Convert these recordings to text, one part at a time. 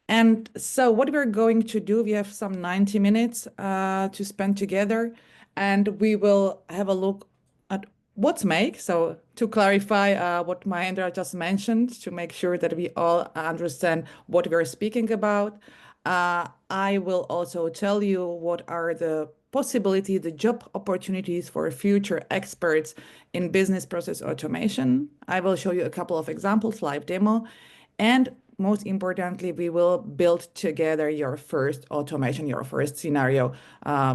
And so what we're going to do, we have some 90 minutes to spend together, and we will have a look at what's Make. So to clarify what Mahendra just mentioned, to make sure that we all understand what we're speaking about, I will also tell you what are the possibility, the job opportunities for future experts in business process automation. I will show you a couple of examples, live demo, and most importantly, we will build together your first automation, your first scenario.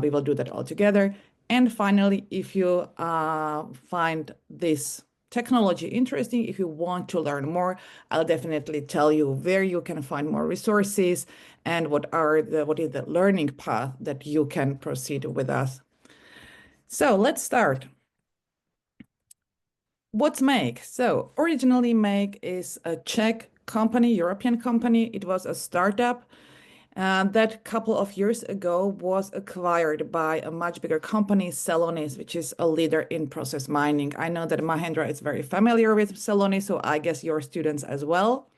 We will do that all together. And finally, if you find this technology interesting, if you want to learn more, I'll definitely tell you where you can find more resources and what is the learning path that you can proceed with us. So let's start. What's Make? So originally Make is a Czech company, European company. It was a startup that a couple of years ago was acquired by a much bigger company, Celonis, which is a leader in process mining. I know that Mahendra is very familiar with Celonis, so I guess your students as well.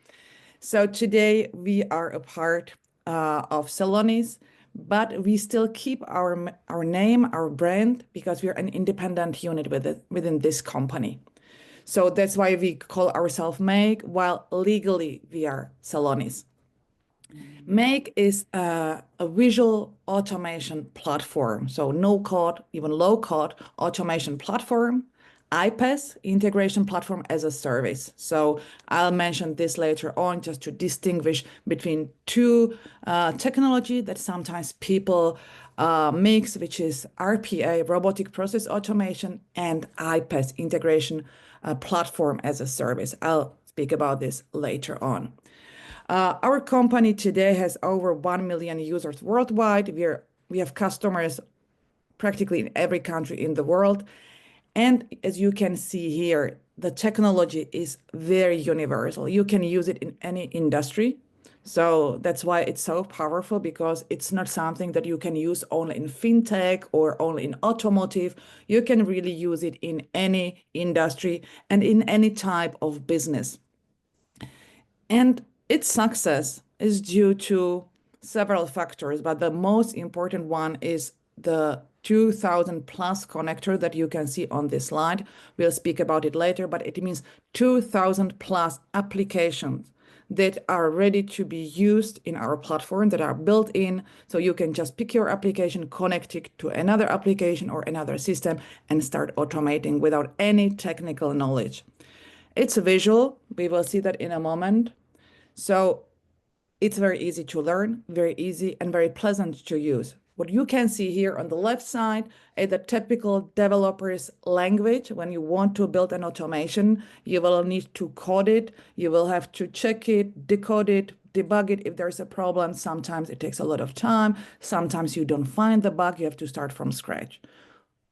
So today we are a part of Celonis, but we still keep our name, our brand, because we're an independent unit within this company. So that's why we call ourselves Make, while legally we are Celonis. Make is a visual automation platform, so no code, even low code automation platform, iPaaS, integration platform as a service. So I'll mention this later on just to distinguish between two technology that sometimes people mix, which is RPA, Robotic Process Automation, and iPaaS, integration platform as a service. I'll speak about this later on. Our company today has over 1 million users worldwide. We have customers practically in every country in the world. And as you can see here, the technology is very universal. You can use it in any industry. So that's why it's so powerful, because it's not something that you can use only in fintech or only in automotive. You can really use it in any industry and in any type of business. And its success is due to several factors, but the most important one is the 2000 plus connector that you can see on this slide. We'll speak about it later, but it means 2000 plus applications that are ready to be used in our platform, that are built in. So you can just pick your application, connect it to another application or another system, and start automating without any technical knowledge. It's visual. We will see that in a moment. So it's very easy to learn, very easy and very pleasant to use. What you can see here on the left side is the typical developer's language. When you want to build an automation, you will need to code it. You will have to check it, decode it, debug it if there's a problem. Sometimes it takes a lot of time. Sometimes you don't find the bug. You have to start from scratch.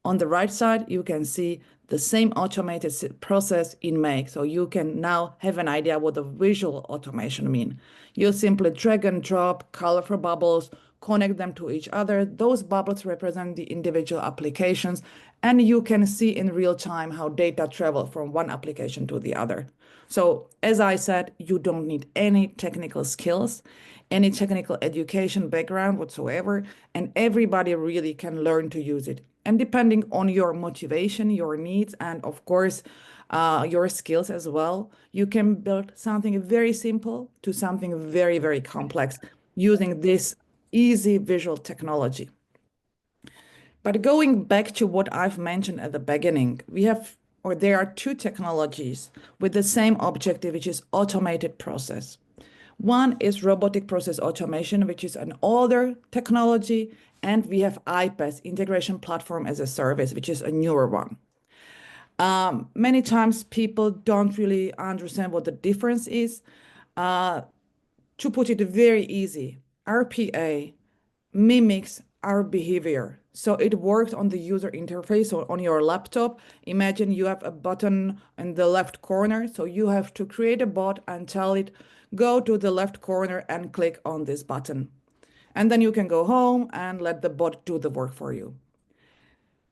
On the right side, you can see the same automated process in Make. So you can now have an idea what the visual automation mean. You simply drag and drop colorful bubbles, connect them to each other. Those bubbles represent the individual applications, and you can see in real time how data travel from one application to the other. So as I said, you don't need any technical skills, any technical education background whatsoever, and everybody really can learn to use it. And depending on your motivation, your needs, and of course, your skills as well, you can build something very simple to something very, very complex using this easy visual technology. But going back to what I've mentioned at the beginning, there are two technologies with the same objective, which is automated process. One is robotic process automation, which is an older technology, and we have iPaaS, integration platform as a service, which is a newer one. Many times people don't really understand what the difference is. To put it very easy, RPA mimics our behavior. So it works on the user interface or on your laptop. Imagine you have a button in the left corner. So you have to create a bot and tell it, go to the left corner and click on this button. And then you can go home and let the bot do the work for you.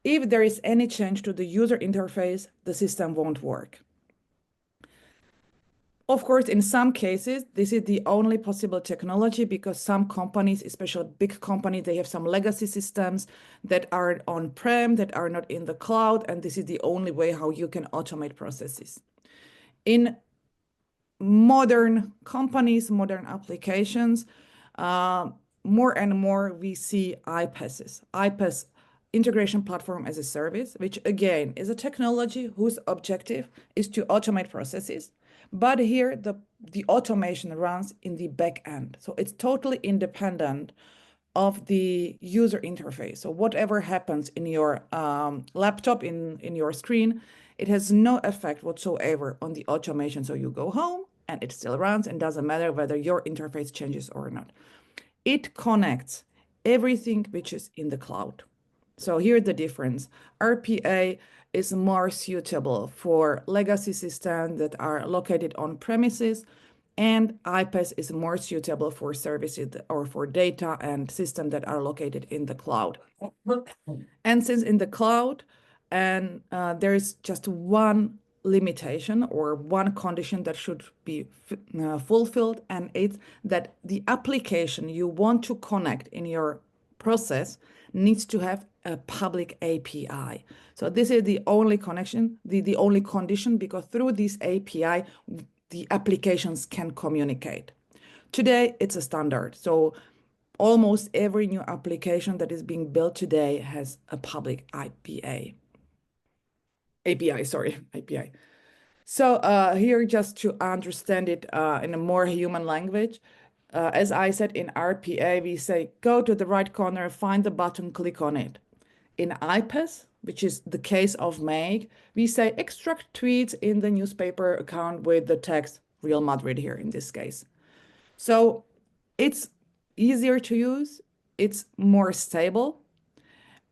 If there is any change to the user interface, the system won't work. Of course, in some cases, this is the only possible technology because some companies, especially big companies, they have some legacy systems that are on-prem, that are not in the cloud, and this is the only way how you can automate processes. In modern companies, modern applications, more and more we see iPaaSes. iPaaS, integration platform as a service, which again is a technology whose objective is to automate processes. But here the automation runs in the back end. So it's totally independent of the user interface. So whatever happens in your laptop, in your screen, it has no effect whatsoever on the automation. So you go home and it still runs and doesn't matter whether your interface changes or not. It connects everything which is in the cloud. So here's the difference. RPA is more suitable for legacy systems that are located on premises, and iPaaS is more suitable for services or for data and systems that are located in the cloud. And since in the cloud, and there is just one limitation or one condition that should be fulfilled, and it's that the application you want to connect in your process needs to have a public API. So this is the only connection, the only condition, because through this API, the applications can communicate. Today, it's a standard. So almost every new application that is being built today has a public API. So here, just to understand it in a more human language, as I said, in RPA, we say, go to the right corner, find the button, click on it. In iPaaS, which is the case of Make, we say, extract tweets in the newspaper account with the text, Real Madrid here in this case. So it's easier to use, it's more stable,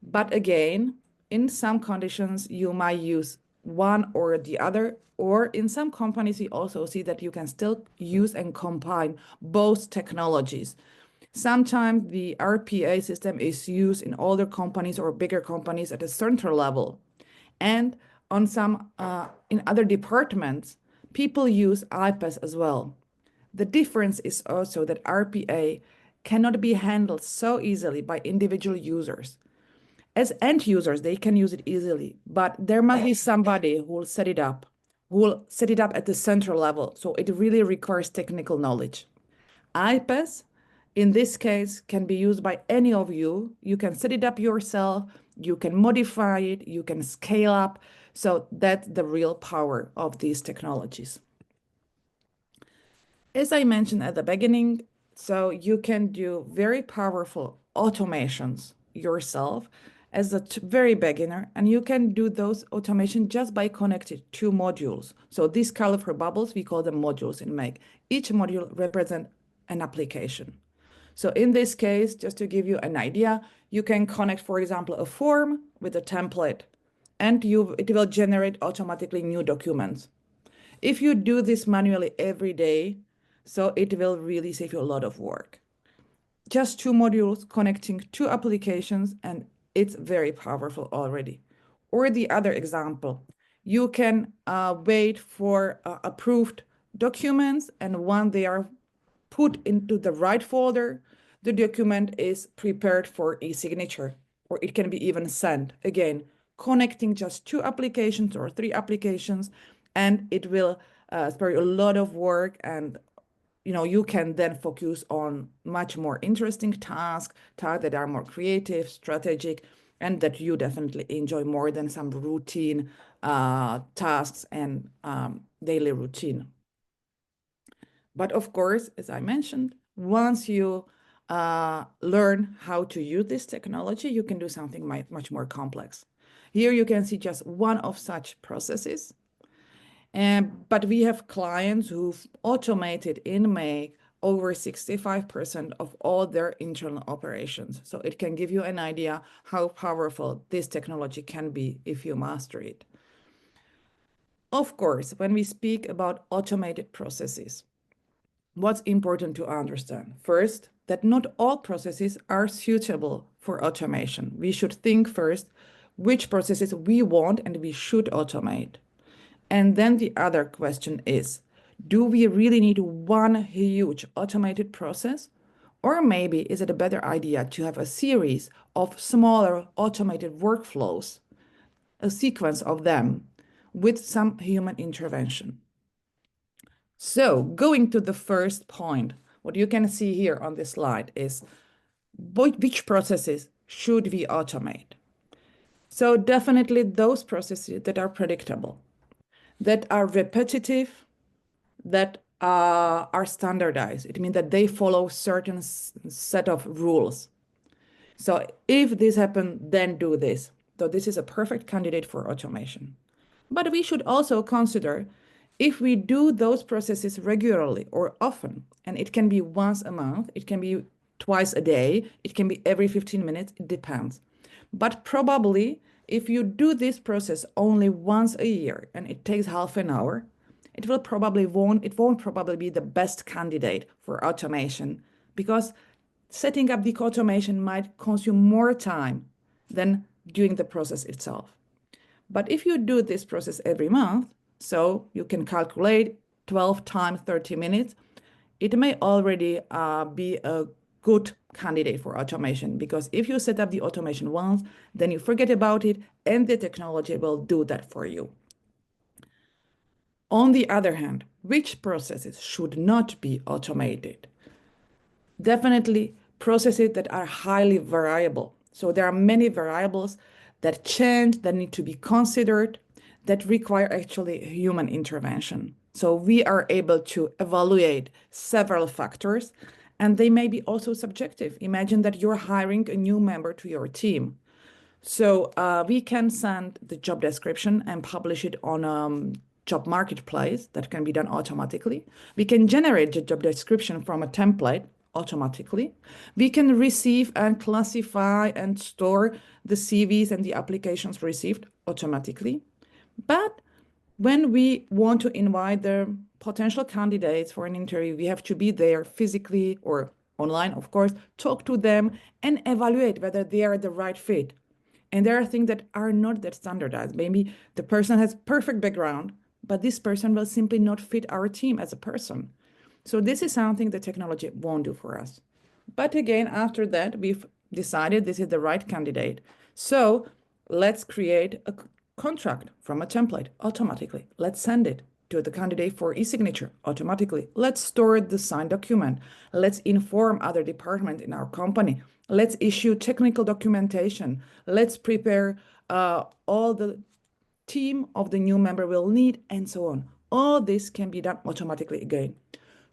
but again, in some conditions, you might use one or the other, or in some companies, you also see that you can still use and combine both technologies. Sometimes the RPA system is used in older companies or bigger companies at a central level. And on some, in other departments, people use iPaaS as well. The difference is also that RPA cannot be handled so easily by individual users. As end users, they can use it easily, but there must be somebody who will set it up, at the central level. So it really requires technical knowledge. iPaaS, in this case, can be used by any of you. You can set it up yourself, you can modify it, you can scale up. So that's the real power of these technologies. As I mentioned at the beginning, so you can do very powerful automations yourself as a very beginner, and you can do those automation just by connecting two modules. So these colorful bubbles, we call them modules in Make. Each module represents an application. So in this case, just to give you an idea, you can connect, for example, a form with a template, and it will generate automatically new documents. If you do this manually every day, so it will really save you a lot of work. Just two modules connecting two applications, and it's very powerful already. Or the other example, you can wait for approved documents, and when they are put into the right folder, the document is prepared for e-signature, or it can be even sent. Again, connecting just two applications or three applications, and it will spare you a lot of work, and you can then focus on much more interesting tasks that are more creative, strategic, and that you definitely enjoy more than some routine tasks and daily routine. But of course, as I mentioned, once you learn how to use this technology, you can do something much more complex. Here you can see just one of such processes. But we have clients who've automated in Make over 65% of all their internal operations. So it can give you an idea how powerful this technology can be if you master it. Of course, when we speak about automated processes, what's important to understand? First, that not all processes are suitable for automation. We should think first which processes we want and we should automate. And then the other question is, Do we really need one huge automated process? Or maybe is it a better idea to have a series of smaller automated workflows, a sequence of them with some human intervention? So going to the first point, what you can see here on this slide is which processes should we automate? So definitely those processes that are predictable, that are repetitive, that are standardized. It means that they follow certain set of rules. So if this happens, then do this. So this is a perfect candidate for automation. But we should also consider if we do those processes regularly or often, and it can be once a month, it can be twice a day, it can be every 15 minutes, it depends. But probably if you do this process only once a year and it takes half an hour, it won't probably be the best candidate for automation because setting up the automation might consume more time than doing the process itself. But if you do this process every month, so you can calculate 12 times 30 minutes, it may already be a good candidate for automation because if you set up the automation once, then you forget about it and the technology will do that for you. On the other hand, which processes should not be automated? Definitely processes that are highly variable. So there are many variables that change, that need to be considered, that require actually human intervention. So we are able to evaluate several factors, and they may be also subjective. Imagine that you're hiring a new member to your team. So we can send the job description and publish it on job marketplace that can be done automatically. We can generate the job description from a template automatically. We can receive and classify and store the CVs and the applications received automatically. But when we want to invite the potential candidates for an interview, we have to be there physically or online, of course, talk to them and evaluate whether they are the right fit. And there are things that are not that standardized. Maybe the person has perfect background, but this person will simply not fit our team as a person. So this is something the technology won't do for us. But again, after that, we've decided this is the right candidate. So let's create a contract from a template automatically. Let's send it to the candidate for e-signature automatically. Let's store the signed document. Let's inform other departments in our company. Let's issue technical documentation. Let's prepare all the team of the new member will need, and so on. All this can be done automatically again.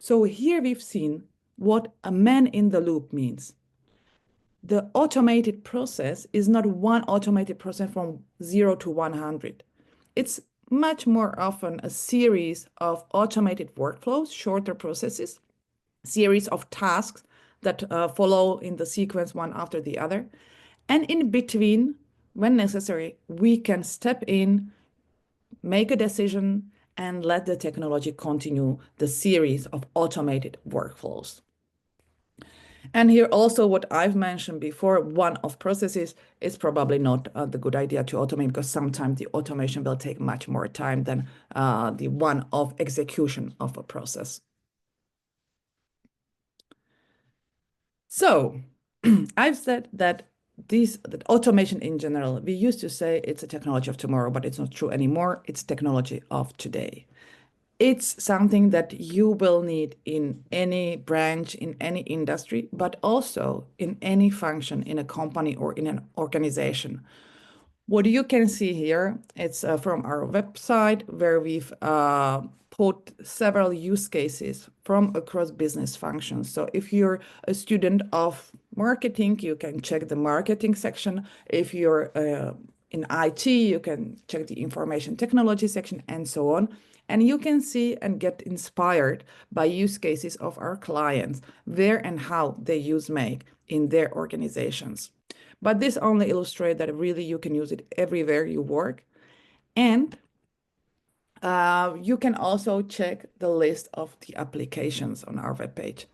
So here we've seen what a man in the loop means. The automated process is not one automated process from 0 to 100. It's much more often a series of automated workflows, shorter processes, series of tasks that follow in the sequence one after the other. And in between, when necessary, we can step in, make a decision, and let the technology continue the series of automated workflows. And here also what I've mentioned before, one of processes is probably not the good idea to automate because sometimes the automation will take much more time than the one of execution of a process. So I've said that that automation in general, we used to say it's a technology of tomorrow, but it's not true anymore. It's technology of today. It's something that you will need in any branch, in any industry, but also in any function in a company or in an organization. What you can see here, it's from our website where we've put several use cases from across business functions. So if you're a student of marketing, you can check the marketing section. If you're in IT, you can check the information technology section and so on. And you can see and get inspired by use cases of our clients, where and how they use Make in their organizations. But this only illustrates that really you can use it everywhere you work. And you can also check the list of the applications on our webpage.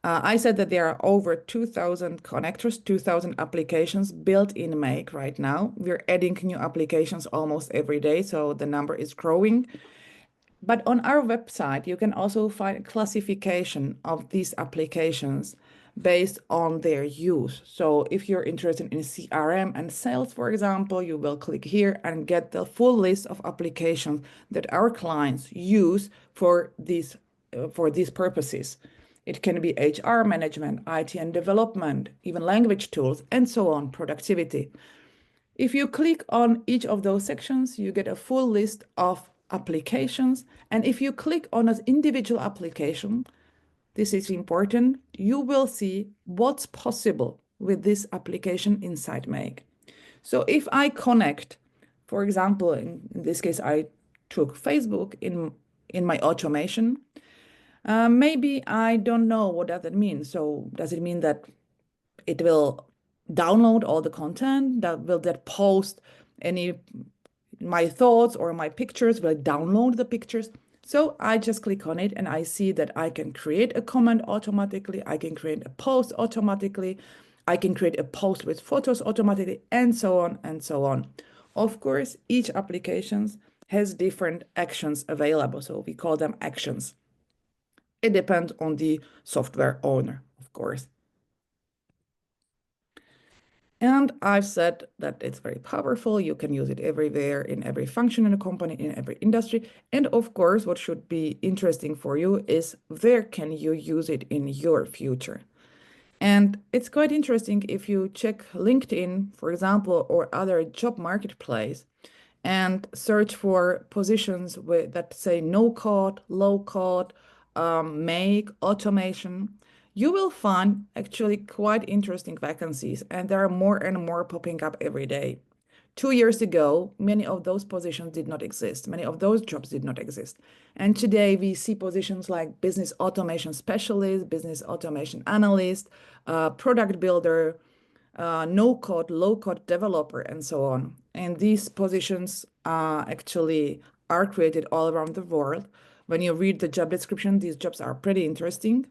I said that there are over 2,000 connectors, 2,000 applications built in Make right now. We're adding new applications almost every day, so the number is growing. But on our website, you can also find classification of these applications based on their use. So if you're interested in CRM and sales, for example, you will click here and get the full list of applications that our clients use for these purposes. It can be HR management, IT and development, even language tools, and so on, productivity. If you click on each of those sections, you get a full list of applications. And if you click on an individual application, this is important, you will see what's possible with this application inside Make. So if I connect, for example, in this case, I took Facebook in my automation. Maybe I don't know what does it mean. So does it mean that it will download all the content? That post any my thoughts or my pictures? Will it download the pictures? So I just click on it and I see that I can create a comment automatically. I can create a post automatically. I can create a post with photos automatically, and so on and so on. Of course, each application has different actions available. So we call them actions. It depends on the software owner, of course. And I've said that it's very powerful. You can use it everywhere, in every function in a company, in every industry. And of course, what should be interesting for you is where can you use it in your future? And it's quite interesting if you check LinkedIn, for example, or other job marketplace and search for positions that say no code, low code, make, automation, you will find actually quite interesting vacancies, and there are more and more popping up every day. 2 years ago, many of those positions did not exist. Many of those jobs did not exist. And today we see positions like business automation specialist, business automation analyst, product builder, no code, low code developer, and so on. And these positions actually are created all around the world. When you read the job description, these jobs are pretty interesting.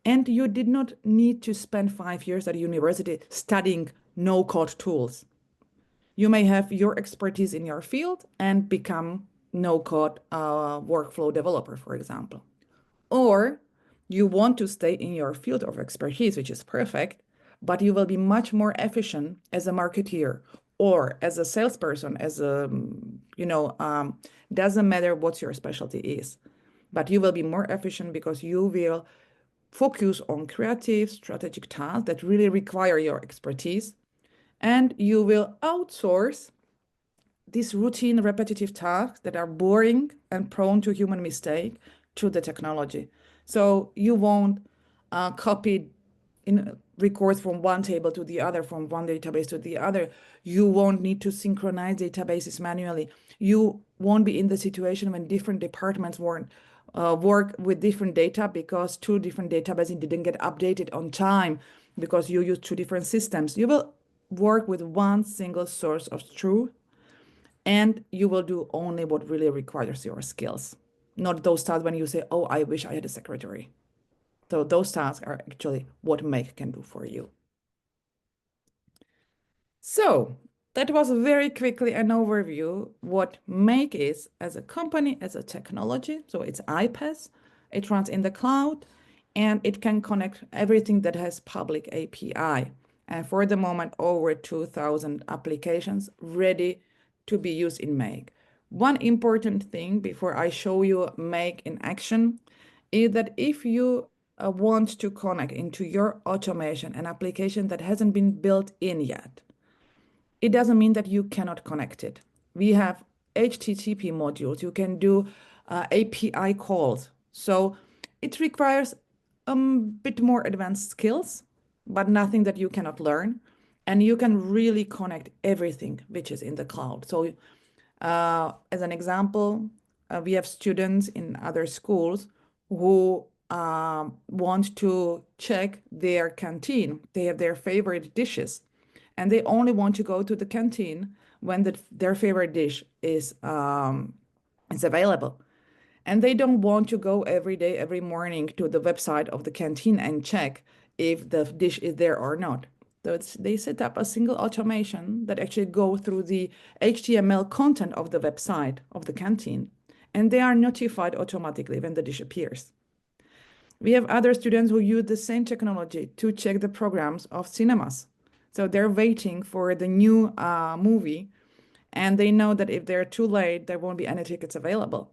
And you did not need to spend 5 years at university studying no code tools. You may have your expertise in your field and become no code workflow developer, for example. Or you want to stay in your field of expertise, which is perfect, but you will be much more efficient as a marketeer or as a salesperson, doesn't matter what your specialty is, but you will be more efficient because you will focus on creative, strategic tasks that really require your expertise, and you will outsource these routine repetitive tasks that are boring and prone to human mistake to the technology. So you won't copy in records from one table to the other, from one database to the other. You won't need to synchronize databases manually. You won't be in the situation when different departments won't work with different data because two different databases didn't get updated on time because you use two different systems. You will work with one single source of truth, and you will do only what really requires your skills, not those tasks when you say, oh, I wish I had a secretary. So those tasks are actually what Make can do for you. So that was very quickly an overview what Make is as a company, as a technology. So it's iPaaS, it runs in the cloud, and it can connect everything that has public API. And for the moment, over 2,000 applications ready to be used in Make. One important thing before I show you Make in action is that if you want to connect into your automation an application that hasn't been built in yet, it doesn't mean that you cannot connect it. We have HTTP modules. You can do API calls. So it requires a bit more advanced skills, but nothing that you cannot learn. And you can really connect everything which is in the cloud. So as an example, we have students in other schools who want to check their canteen. They have their favorite dishes, and they only want to go to the canteen when their favorite dish is available. And they don't want to go every day, every morning to the website of the canteen and check if the dish is there or not. So they set up a single automation that actually go through the HTML content of the website of the canteen and they are notified automatically when the dish appears. We have other students who use the same technology to check the programs of cinemas. So they're waiting for the new movie, and they know that if they're too late, there won't be any tickets available.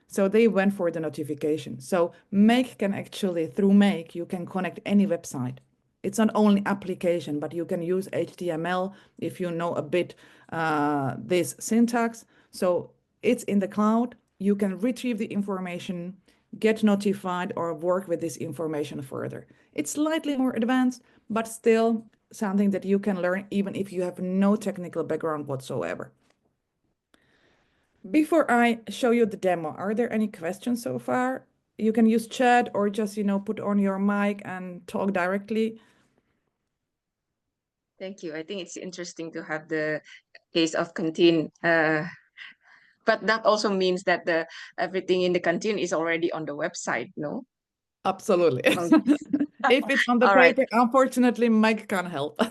So they went for the notification. So Make can actually, through Make, you can connect any website. It's not only application, but you can use HTML if you know a bit this syntax. So it's in the cloud. You can retrieve the information, get notified, or work with this information further. It's slightly more advanced, but still something that you can learn even if you have no technical background whatsoever. Before I show you the demo, are there any questions so far? You can use chat or just, put on your mic and talk directly. Thank you. I think it's interesting to have the case of canteen. But that also means that the everything in the canteen is already on the website, no? Absolutely. Um, If it's on the All right. paper, unfortunately, Mike can't help.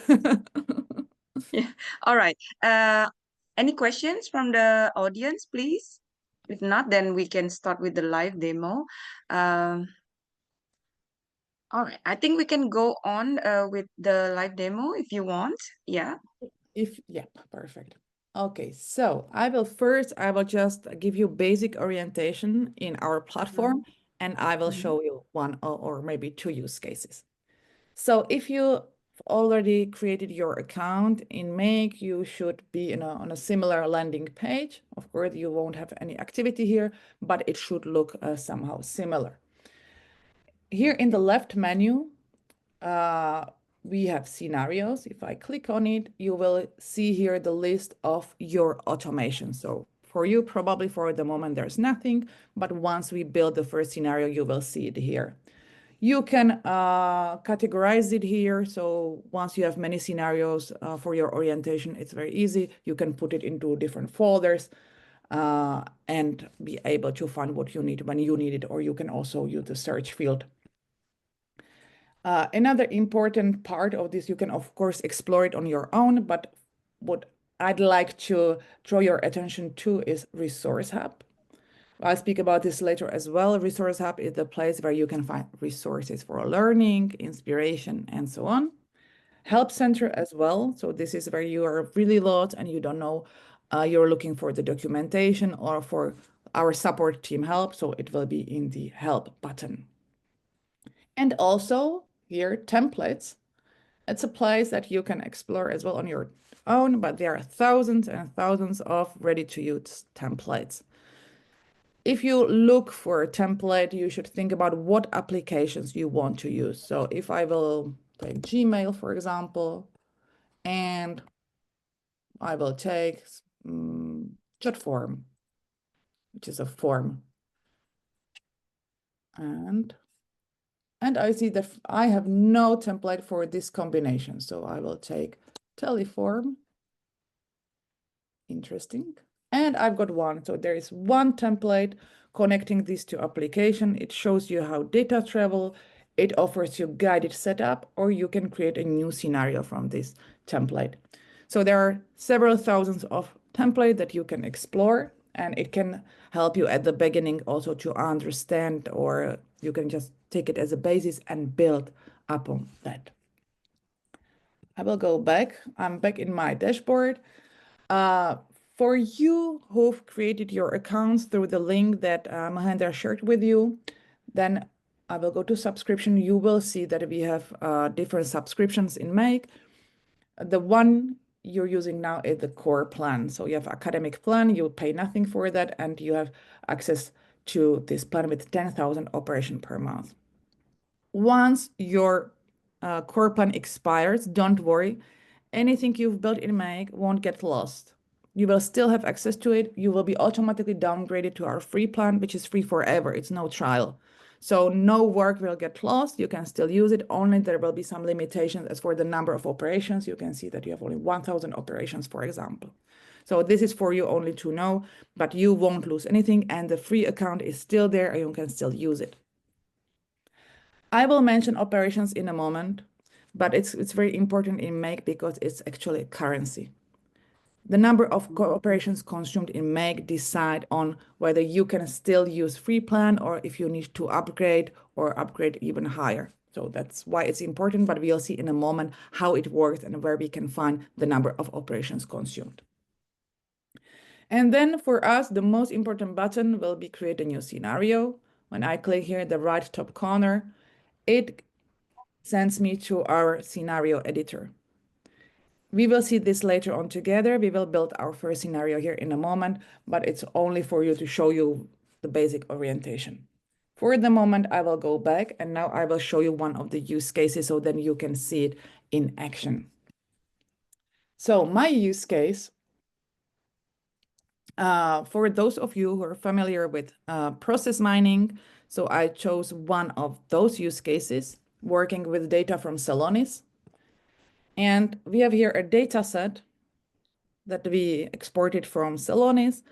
Yeah. All right. Any questions from the audience, please? If not, then we can start with the live demo. Um, all right. I think we can go on with the live demo if you want. Yeah. Yeah, perfect. Okay, so I will just give you basic orientation in our platform, Mhm. and I will Mhm. show you one or maybe two use cases. So if you already created your account in Make, you should be on a similar landing page. Of course, you won't have any activity here, but it should look somehow similar. Here in the left menu, uh, we have scenarios. If I click on it, you will see here the list of your automation. So for you, probably for the moment, there's nothing, but once we build the first scenario, you will see it here. You can categorize it here. So once you have many scenarios for your orientation, it's very easy. You can put it into different folders and be able to find what you need when you need it, or you can also use the search field. Another important part of this, you can of course explore it on your own, but what I'd like to draw your attention to is Resource Hub. I'll speak about this later as well. Resource Hub is the place where you can find resources for learning, inspiration, and so on. Help Center as well. So this is where you are really lost and you don't know, you're looking for the documentation or for our support team help. So it will be in the help button. And also here, templates. It's a place that you can explore as well on your own, but there are thousands and thousands of ready-to-use templates. If you look for a template, you should think about what applications you want to use. So if I will take Gmail, for example, and I will take JotForm, which is a form. And I see that I have no template for this combination. So I will take Teleform. Interesting. And I've got one. So there is one template connecting these two applications. It shows you how data travel. It offers you guided setup, or you can create a new scenario from this template. So there are several thousands of templates that you can explore, and it can help you at the beginning also to understand, or you can just take it as a basis and build upon that. I will go back. I'm back in my dashboard. Uh, for you who've created your accounts through the link that Mahendra shared with you, then I will go to subscription. You will see that we have different subscriptions in Make. The one you're using now is the core plan. So you have academic plan, you pay nothing for that, and you have access to this plan with 10,000 operation per month. Once your core plan expires, don't worry. Anything you've built in Make won't get lost. You will still have access to it. You will be automatically downgraded to our free plan, which is free forever. It's no trial. So no work will get lost. You can still use it. Only there will be some limitations as for the number of operations. You can see that you have only 1,000 operations, for example. So this is for you only to know, but you won't lose anything. And the free account is still there and you can still use it. I will mention operations in a moment, but it's very important in Make because it's actually a currency. The number of operations consumed in Make decide on whether you can still use free plan or if you need to upgrade or upgrade even higher. So that's why it's important, but we'll see in a moment how it works and where we can find the number of operations consumed. And then for us, the most important button will be create a new scenario. When I click here in the right top corner, it sends me to our scenario editor. We will see this later on together. We will build our first scenario here in a moment, but it's only for you to show you the basic orientation. For the moment, I will go back and now I will show you one of the use cases so then you can see it in action. So my use case, for those of you who are familiar with process mining, so I chose one of those use cases, working with data from Celonis. And we have here a data set that we exported from Celonis.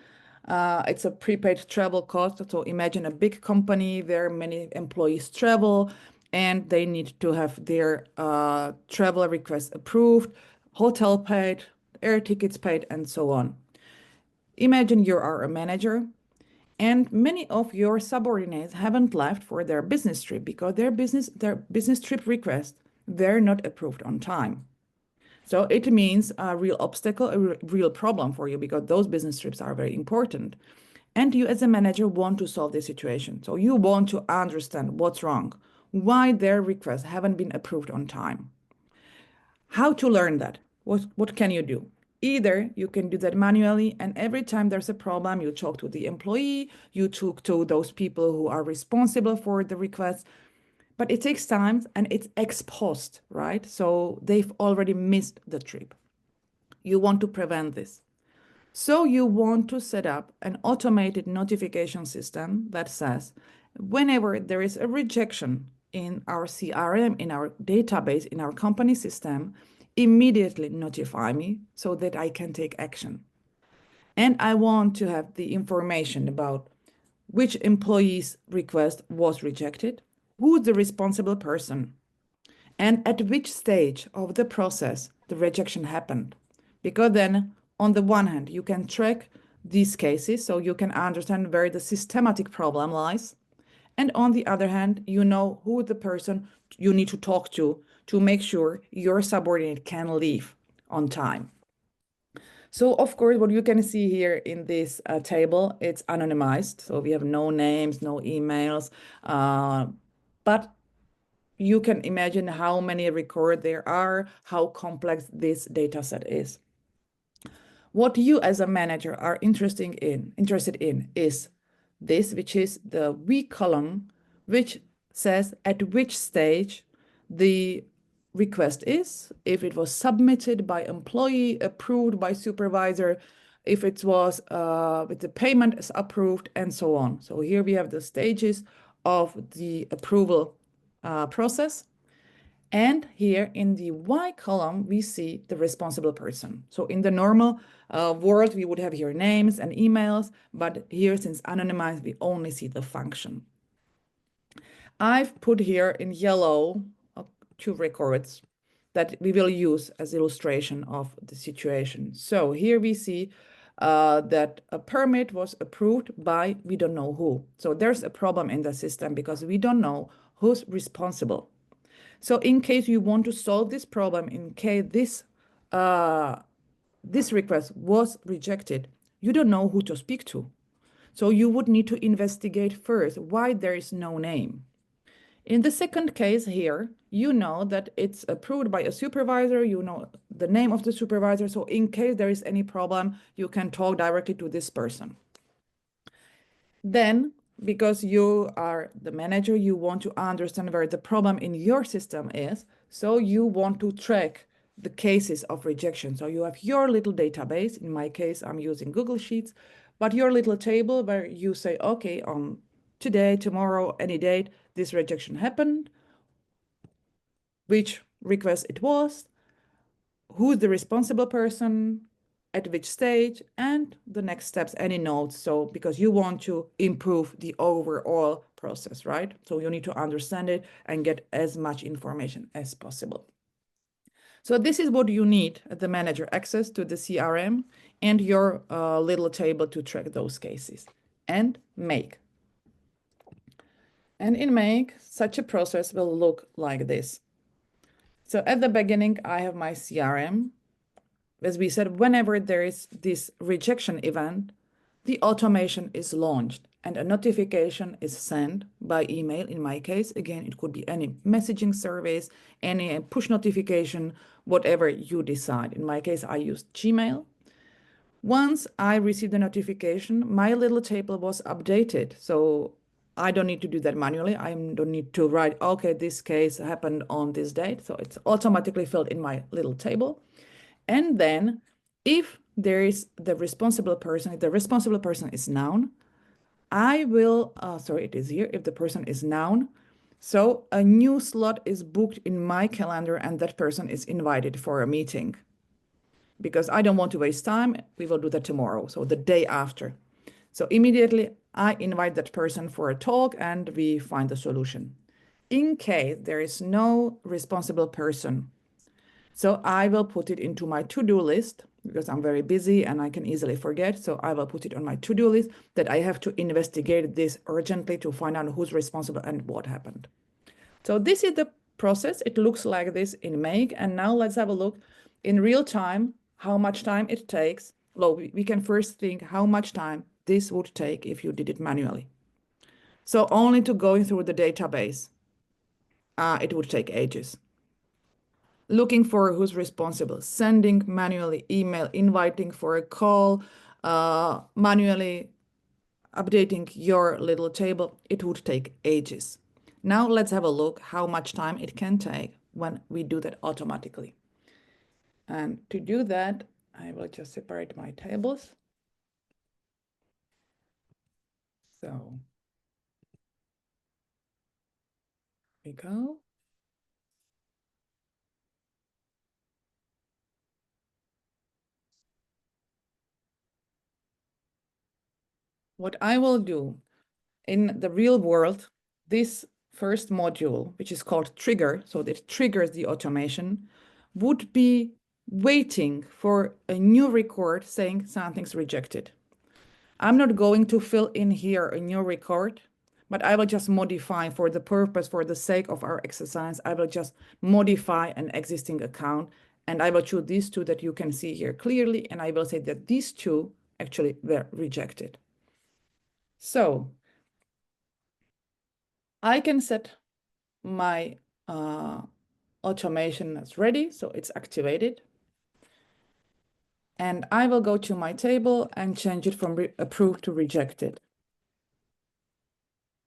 It's a prepaid travel cost. So imagine a big company where many employees travel and they need to have their travel requests approved, hotel paid, air tickets paid, and so on. Imagine you are a manager and many of your subordinates haven't left for their business trip because their business trip requests were not approved on time. So it means a real obstacle, a real problem for you because those business trips are very important. And you as a manager want to solve the situation. So you want to understand what's wrong, why their requests haven't been approved on time. How to learn that? What can you do? Either you can do that manually, and every time there's a problem, you talk to the employee, you talk to those people who are responsible for the request, but it takes time and it's ex post, right? So they've already missed the trip. You want to prevent this. So you want to set up an automated notification system that says, whenever there is a rejection in our CRM, in our database, in our company system, immediately notify me so that I can take action. And I want to have the information about which employee's request was rejected, who's the responsible person, and at which stage of the process the rejection happened. Because then, on the one hand, you can track these cases so you can understand where the systematic problem lies. And on the other hand, you know who the person you need to talk to make sure your subordinate can leave on time. So of course, what you can see here in this table, it's anonymized. So we have no names, no emails, but you can imagine how many records there are, how complex this data set is. What you as a manager are interested in is this, which is the V column, which says at which stage the request is, if it was submitted by employee, approved by supervisor, if it was if the payment is approved, and so on. So here we have the stages of the approval process. And here in the Y column, we see the responsible person. So in the normal world, we would have here names and emails, but here, since anonymized, we only see the function. I've put here in yellow two records that we will use as illustration of the situation. So here we see that a permit was approved by we don't know who. So there's a problem in the system because we don't know who's responsible. So in case you want to solve this problem, in case this request was rejected, you don't know who to speak to. So you would need to investigate first why there is no name. In the second case here, you know that it's approved by a supervisor, you know the name of the supervisor. So in case there is any problem, you can talk directly to this person. Then, because you are the manager, you want to understand where the problem in your system is. So you want to track the cases of rejection. So you have your little database. In my case, I'm using Google Sheets, but your little table where you say, okay, on today, tomorrow, any date, this rejection happened, which request it was, who's the responsible person, at which stage, and the next steps, any notes. So because you want to improve the overall process, right? So you need to understand it and get as much information as possible. So this is what you need at the manager: access to the CRM and your little table to track those cases. And make. And in make, such a process will look like this. So at the beginning, I have my CRM. As we said, whenever there is this rejection event, the automation is launched and a notification is sent by email. In my case, again, it could be any messaging service, any push notification, whatever you decide. In my case, I used Gmail. Once I received the notification, my little table was updated. So I don't need to do that manually. I don't need to write, okay, this case happened on this date. So it's automatically filled in my little table. And then if there is the responsible person, if the responsible person is noun, I will, sorry, it is here, if the person is noun. So a new slot is booked in my calendar and that person is invited for a meeting. Because I don't want to waste time, we will do that tomorrow, so the day after. So immediately I invite that person for a talk and we find a solution. In case there is no responsible person, so I will put it into my to-do list because I'm very busy and I can easily forget. So I will put it on my to-do list that I have to investigate this urgently to find out who's responsible and what happened. So this is the process. It looks like this in Make. And now let's have a look in real time, how much time it takes. Well, we can first think how much time this would take if you did it manually. So only to going through the database, it would take ages. Looking for who's responsible, sending manually email, inviting for a call, manually updating your little table, it would take ages. Now let's have a look how much time it can take when we do that automatically. And to do that, I will just separate my tables. So here we go. What I will do in the real world, this first module, which is called trigger, so that triggers the automation, would be waiting for a new record saying something's rejected. I'm not going to fill in here a new record, but I will just modify for the purpose, for the sake of our exercise, I will just modify an existing account and I will choose these two that you can see here clearly. And I will say that these two actually were rejected. So I can set my automation as ready. So it's activated. And I will go to my table and change it from approved to rejected.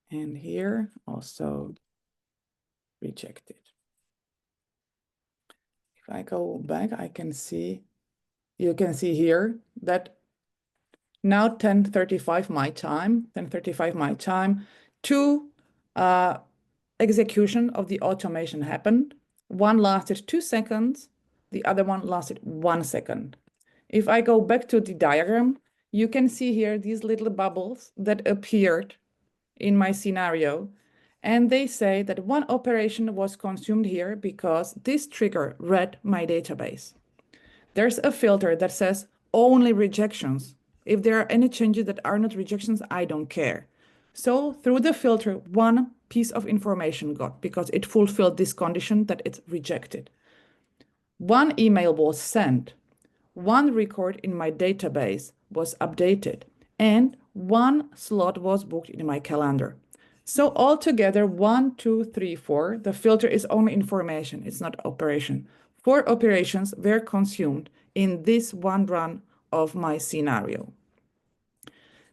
And here also rejected. If I go back, I can see, you can see here that now 10:35 my time, 10:35 my time, two execution of the automation happened. One lasted 2 seconds, the other one lasted 1 second. If I go back to the diagram, you can see here these little bubbles that appeared in my scenario. And they say that one operation was consumed here because this trigger read my database. There's a filter that says only rejections. If there are any changes that are not rejections, I don't care. So through the filter, one piece of information got because it fulfilled this condition that it's rejected. One email was sent, one record in my database was updated, and one slot was booked in my calendar. So altogether, 1, 2, 3, 4, the filter is only information, it's not operation. 4 operations were consumed in this one run of my scenario.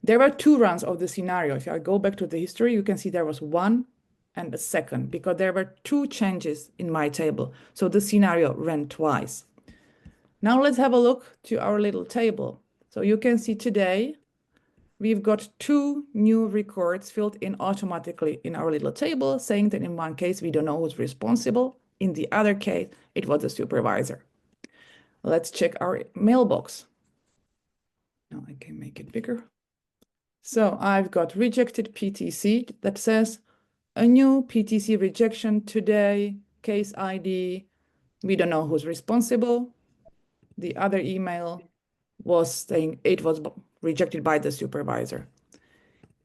There were 2 runs of the scenario. If I go back to the history, you can see there was 1 and a second because there were 2 changes in my table. So the scenario ran twice. Now let's have a look to our little table. So you can see today we've got 2 new records filled in automatically in our little table, saying that in one case we don't know who's responsible. In the other case, it was the supervisor. Let's check our mailbox. Now I can make it bigger. So I've got rejected PTC that says a new PTC rejection today, case ID We don't know who's responsible. The other email was saying it was rejected by the supervisor.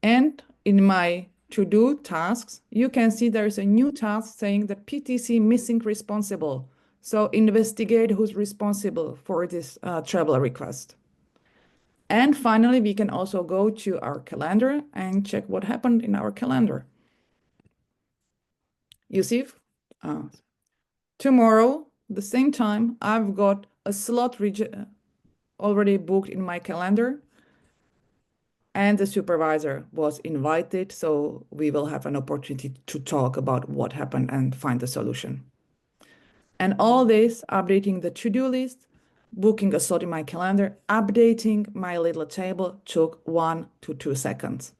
And in my to-do tasks, you can see there's a new task saying the PTC missing responsible. So investigate who's responsible for this travel request. And finally, we can also go to our calendar and check what happened in our calendar. You see, uh, tomorrow, the same time, I've got a slot already booked in my calendar, and the supervisor was invited, so we will have an opportunity to talk about what happened and find the solution. And all this, updating the to-do list, booking a slot in my calendar, updating my little table took 1 to 2 seconds.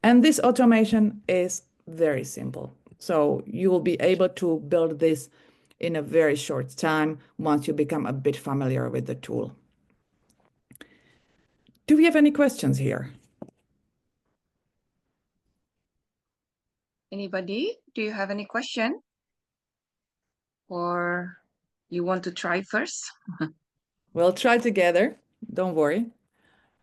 And this automation is very simple. So you will be able to build this in a very short time once you become a bit familiar with the tool. Do we have any questions here? Anybody? Do you have any question? Or you want to try first? We'll try together. Don't worry.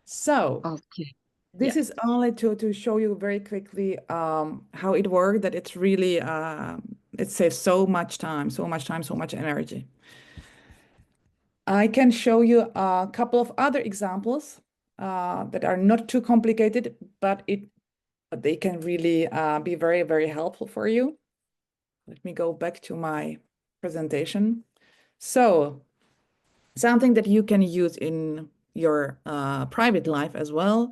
So Okay. this is only to show you very quickly how it works, that it's really, it saves so much time, so much energy. I can show you a couple of other examples that are not too complicated, but they can really be very helpful for you. Let me go back to my presentation. So something that you can use in your private life as well.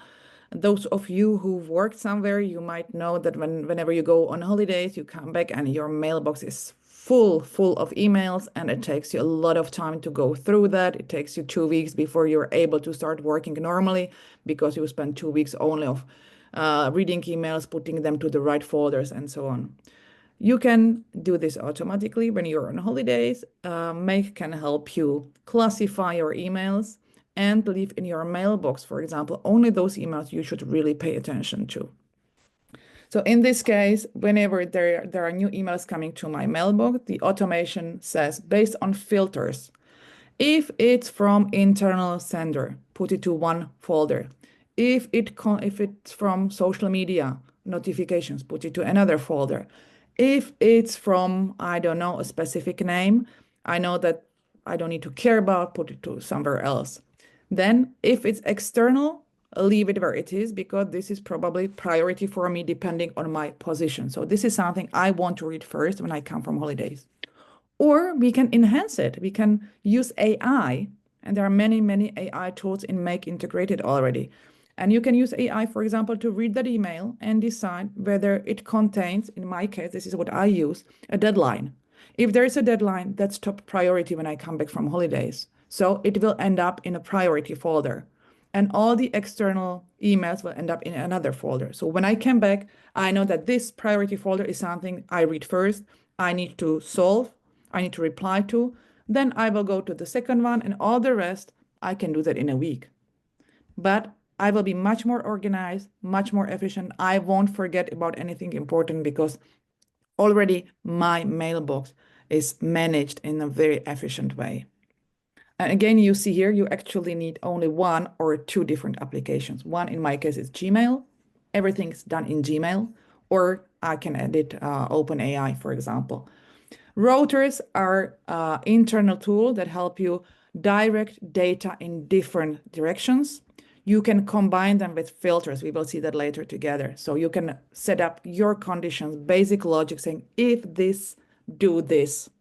Those of you who've worked somewhere, you might know that whenever you go on holidays, you come back and your mailbox is full of emails, and it takes you a lot of time to go through that. It takes you 2 weeks before you're able to start working normally, because you spend 2 weeks only of reading emails, putting them to the right folders, and so on. You can do this automatically when you're on holidays. Make can help you classify your emails and leave in your mailbox, for example, only those emails you should really pay attention to. So in this case, whenever there are new emails coming to my mailbox, the automation says, based on filters, if it's from internal sender, put it to one folder. If it's from social media notifications, put it to another folder. If it's from, I don't know, a specific name, I know that I don't need to care about, put it to somewhere else. Then if it's external, leave it where it is, because this is probably priority for me depending on my position. So this is something I want to read first when I come from holidays. Or we can enhance it. We can use AI, and there are many AI tools in Make integrated already. And you can use AI, for example, to read that email and decide whether it contains, in my case, this is what I use, a deadline. If there is a deadline, that's top priority when I come back from holidays. So it will end up in a priority folder. And all the external emails will end up in another folder. So when I come back, I know that this priority folder is something I read first, I need to solve, I need to reply to. Then I will go to the second one, and all the rest, I can do that in a week. But I will be much more organized, much more efficient. I won't forget about anything important, because already my mailbox is managed in a very efficient way. And again, you see here, you actually need only one or two different applications. One, in my case, is Gmail. Everything's done in Gmail, or I can edit OpenAI, for example. Routers are internal tool that help you direct data in different directions. You can combine them with filters. We will see that later together. So you can set up your conditions, basic logic saying, if this, do this.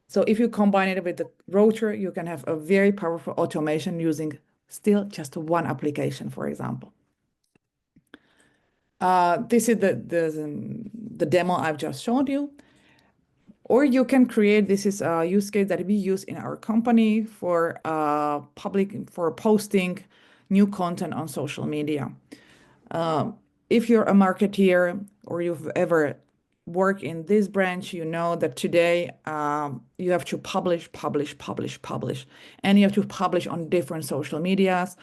So if you combine it with the router, you can have a very powerful automation using still just one application, for example. This is the demo I've just showed you. Or you can create, this is a use case that we use in our company for for posting new content on social media. If you're a marketeer or you've ever worked in this branch, you know that today you have to publish, and you have to publish on different social medias.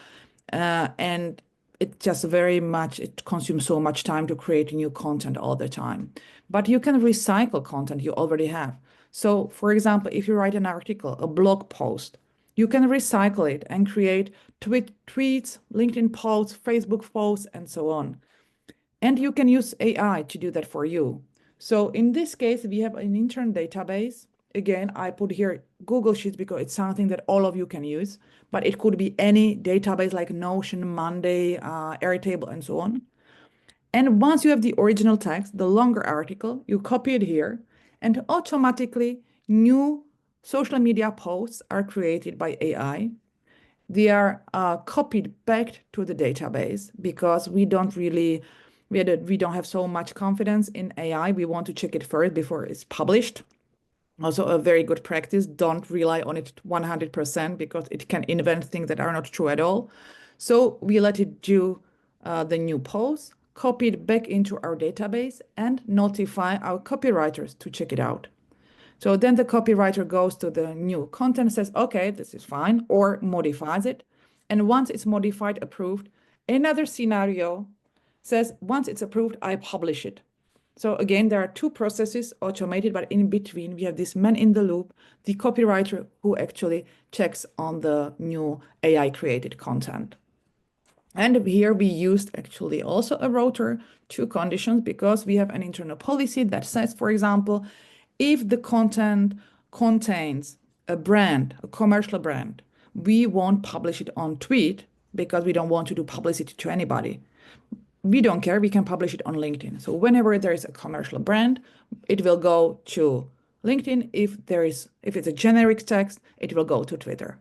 And it just it consumes so much time to create new content all the time. But you can recycle content you already have. So, for example, if you write an article, a blog post, you can recycle it and create tweets, LinkedIn posts, Facebook posts, and so on. And you can use AI to do that for you. So in this case, we have an intern database. Again, I put here Google Sheets because it's something that all of you can use, but it could be any database like Notion, Monday, Airtable, and so on. And once you have the original text, the longer article, you copy it here, and automatically new social media posts are created by AI. They are copied back to the database because we don't have so much confidence in AI. We want to check it first before it's published. Also, a very good practice. Don't rely on it 100% because it can invent things that are not true at all. So we let it do the new post, copy it back into our database, and notify our copywriters to check it out. So then the copywriter goes to the new content, says, okay, this is fine, or modifies it. And once it's modified, approved, another scenario says, once it's approved, I publish it. So again, there are two processes automated, but in between, we have this man in the loop, the copywriter who actually checks on the new AI created content. And here we used actually also a router, two conditions, because we have an internal policy that says, for example, if the content contains a brand, a commercial brand, we won't publish it on tweet because we don't want to do publicity to anybody. We don't care, we can publish it on LinkedIn. So whenever there is a commercial brand, it will go to LinkedIn. If it's a generic text, it will go to Twitter.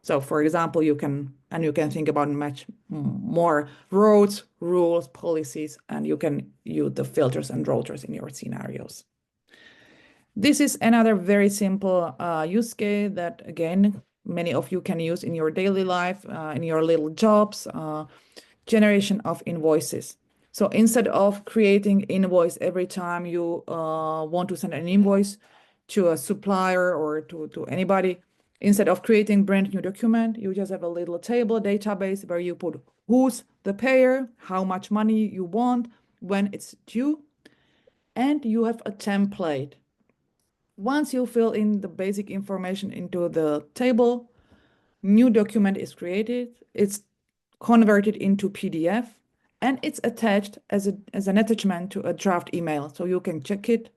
So for example, you can think about much more roads, rules, policies, and you can use the filters and routers in your scenarios. This is another very simple use case that, again, many of you can use in your daily life, in your little jobs, generation of invoices. So instead of creating invoice every time you want to send an invoice to a supplier or to anybody, instead of creating brand new document, you just have a little table database where you put who's the payer, how much money you want, when it's due, and you have a template. Once you fill in the basic information into the table, new document is created, it's converted into PDF, and it's attached as an attachment to a draft email. So you can check it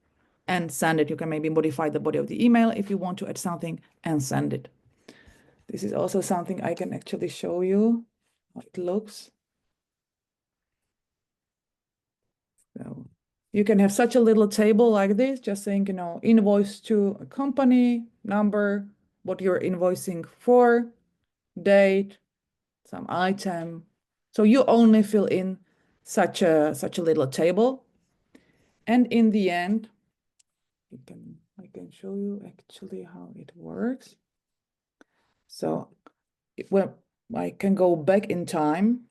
and send it. You can maybe modify the body of the email if you want to add something and send it. This is also something I can actually show you how it looks. So you can have such a little table like this, just saying, invoice to a company, number, what you're invoicing for, date, some item. So you only fill in such a little table. And in the end, I can show you actually how it works. So well, I can go back in time.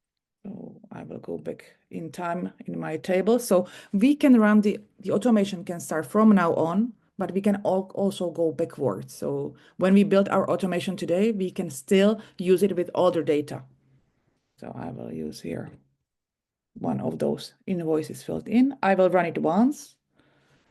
So I will go back in time in my table. So we can run the automation can start from now on, but we can also go backwards. So when we build our automation today, we can still use it with older data. So I will use here one of those invoices filled in. I will run it once.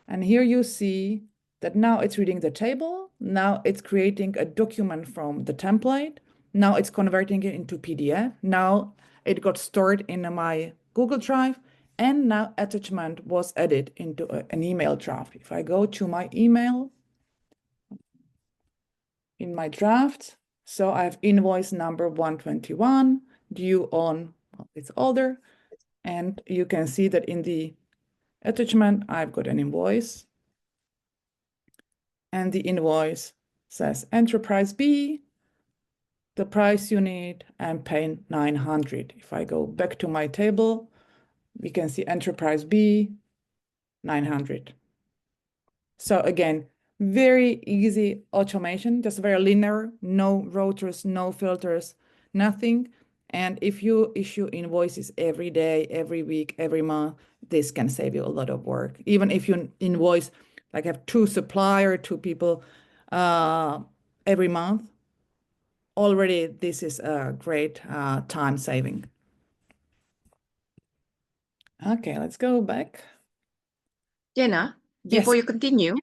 And here you see that now it's reading the table. Now it's creating a document from the template. Now it's converting it into PDF. Now it got stored in my Google Drive. And now attachment was added into an email draft. If I go to my email in my draft, so I have invoice number 121 due on, well, it's older. And you can see that in the attachment, I've got an invoice. And the invoice says Enterprise B, the price you need, and pay 900. If I go back to my table, we can see Enterprise B, 900. So again, very easy automation, just very linear, no routers, no filters, nothing. And if you issue invoices every day, every week, every month, this can save you a lot of work. Even if you invoice, like have two supplier, two people every month, already this is a great time saving. Okay, let's go back. Jana, Yes. before you continue,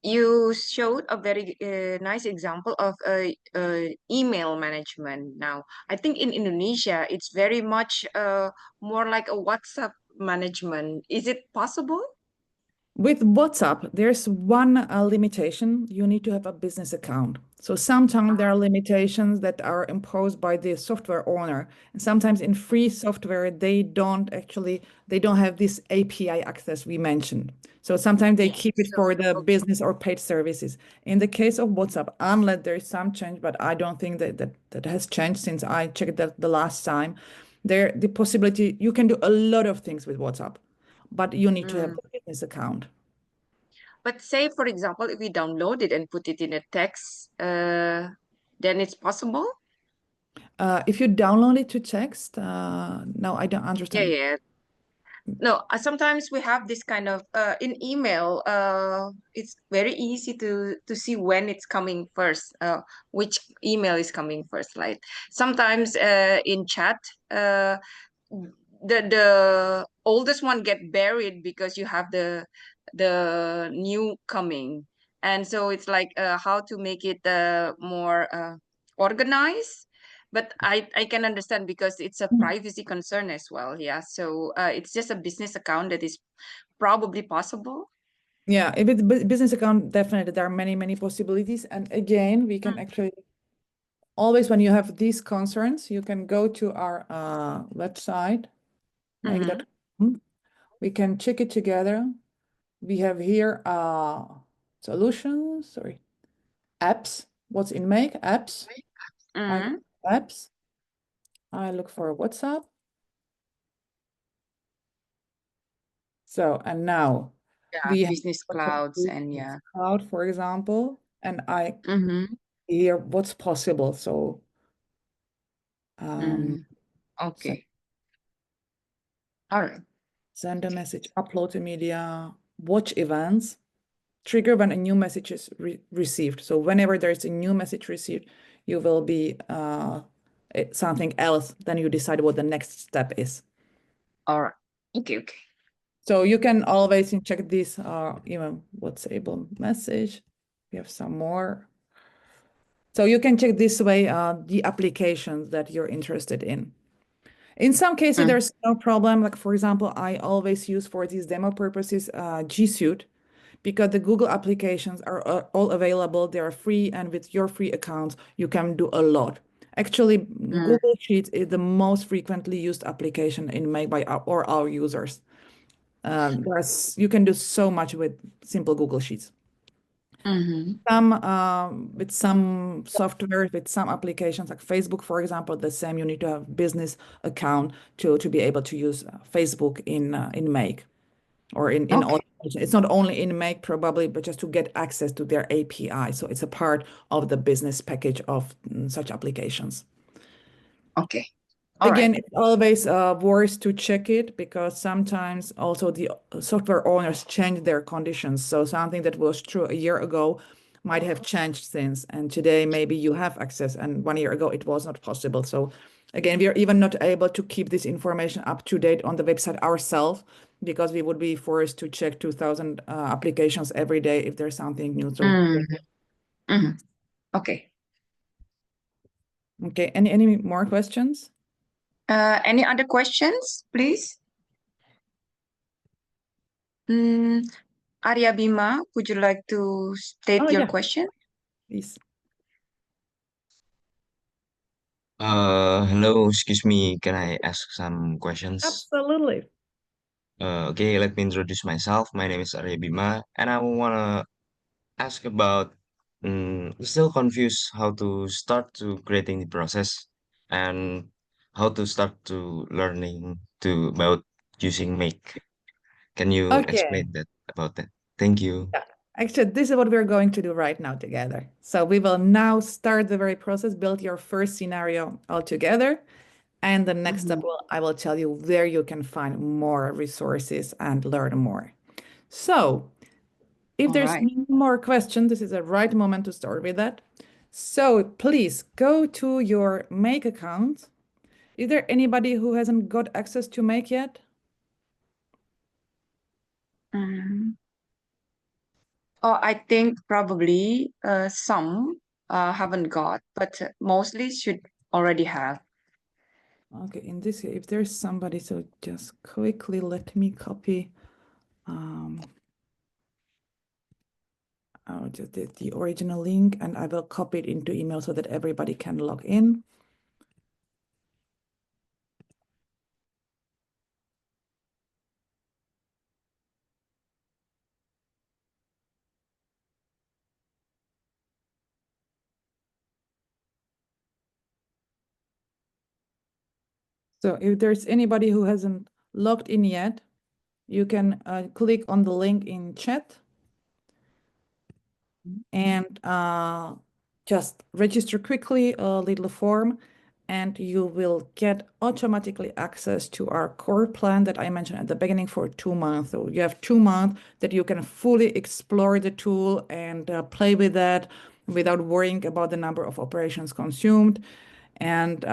You showed a very nice example of email management. Now, I think in Indonesia, it's very much more like a WhatsApp management. Is it possible? With WhatsApp, there's one limitation. You need to have a business account. So sometimes there are limitations that are imposed by the software owner. And sometimes in free software, they don't have this API access we mentioned. So sometimes they Yeah. keep it So, for the okay. business or paid services. In the case of WhatsApp, unless there is some change, but I don't think that has changed since I checked that the last time, the possibility you can do a lot of things with WhatsApp, but you need to have Mm. the business account. But say, for example, if we download it and put it in a text, then it's possible? If you download it to text, no, I don't Yeah, understand. yeah. No, sometimes we have this kind of in email. It's very easy to see when it's coming first, which email is coming first. Like sometimes in chat, uh, the oldest one get buried because you have the new coming, and so it's like how to make it more organized. But I can understand because it's a privacy concern as well. Yeah, so it's just a business account that is probably possible. Yeah, if it's business account, definitely there are many, many possibilities. And again, we can actually always, when you have these concerns, you can go to our website, Mm-hmm. make.com. We can check it together. We have here solutions, sorry, apps. What's in Make? Apps. I Mm-hmm. apps. I look for WhatsApp. So, and now Yeah, we have business WhatsApp clouds and Business yeah. Cloud, for example, and I Mm-hmm. hear what's possible. So, um, Mm-hmm. send, Okay. All right. send a message, upload a media, watch events, trigger when a new message is received. So, whenever there's a new message received, you will be something else. Then you decide what the next step is. All right. Okay. Okay. So you can always check this, even what's able message. We have some more. So you can check this way the applications that you're interested in. In some cases, Mm. there's no problem. Like for example, I always use for these demo purposes G Suite because the Google applications are all available. They are free, and with your free accounts, you can do a lot. Actually, Mm. Google Sheets is the most frequently used application in Make by our users. You can do so much with simple Google Sheets. Mm-hmm. Some with some software, with some applications like Facebook, for example, the same. You need to have business account to be able to use Facebook in Make or in Okay. automation. It's not only in Make probably, but just to get access to their API. So it's a part of the business package of such applications. Okay. All right. Again, it's always worth to check it because sometimes also the software owners change their conditions. So something that was true a year ago might have changed since. And today maybe you have access, and 1 year ago it was not possible. So again, we are even not able to keep this information up to date on the website ourselves because we would be forced to check 2,000 applications every day if there's something new. So Mm-hmm. Mm-hmm. Okay. okay, any more questions? Any other questions, please? Mm, Arya Bima, would you like to Oh state your yeah, question? please. Hello, excuse me. Can I ask some questions? Absolutely. Okay, let me introduce myself. My name is Arya Bima, and I wanna ask about. Still confused how to start to creating the process and how to start to learning to about using Make. Can you Okay. explain that about that? Thank you. Yeah. Actually, this is what we're going to do right now together. So we will now start the very process, build your first scenario all together. And the next step, Mhm. I will tell you where you can find more resources and learn more. So if All there's right. no more questions, this is the right moment to start with that. So please go to your Make account. Is there anybody who hasn't got access to Make yet? Mhm. Oh, I think probably some haven't got, but mostly should already have. Okay, in this, if there's somebody, so just quickly let me copy just the original link, and I will copy it into email so that everybody can log in. So if there's anybody who hasn't logged in yet, you can click on the link in chat and just register quickly a little form, and you will get automatically access to our core plan that I mentioned at the beginning for 2 months. So you have 2 months that you can fully explore the tool and play with that without worrying about the number of operations consumed, and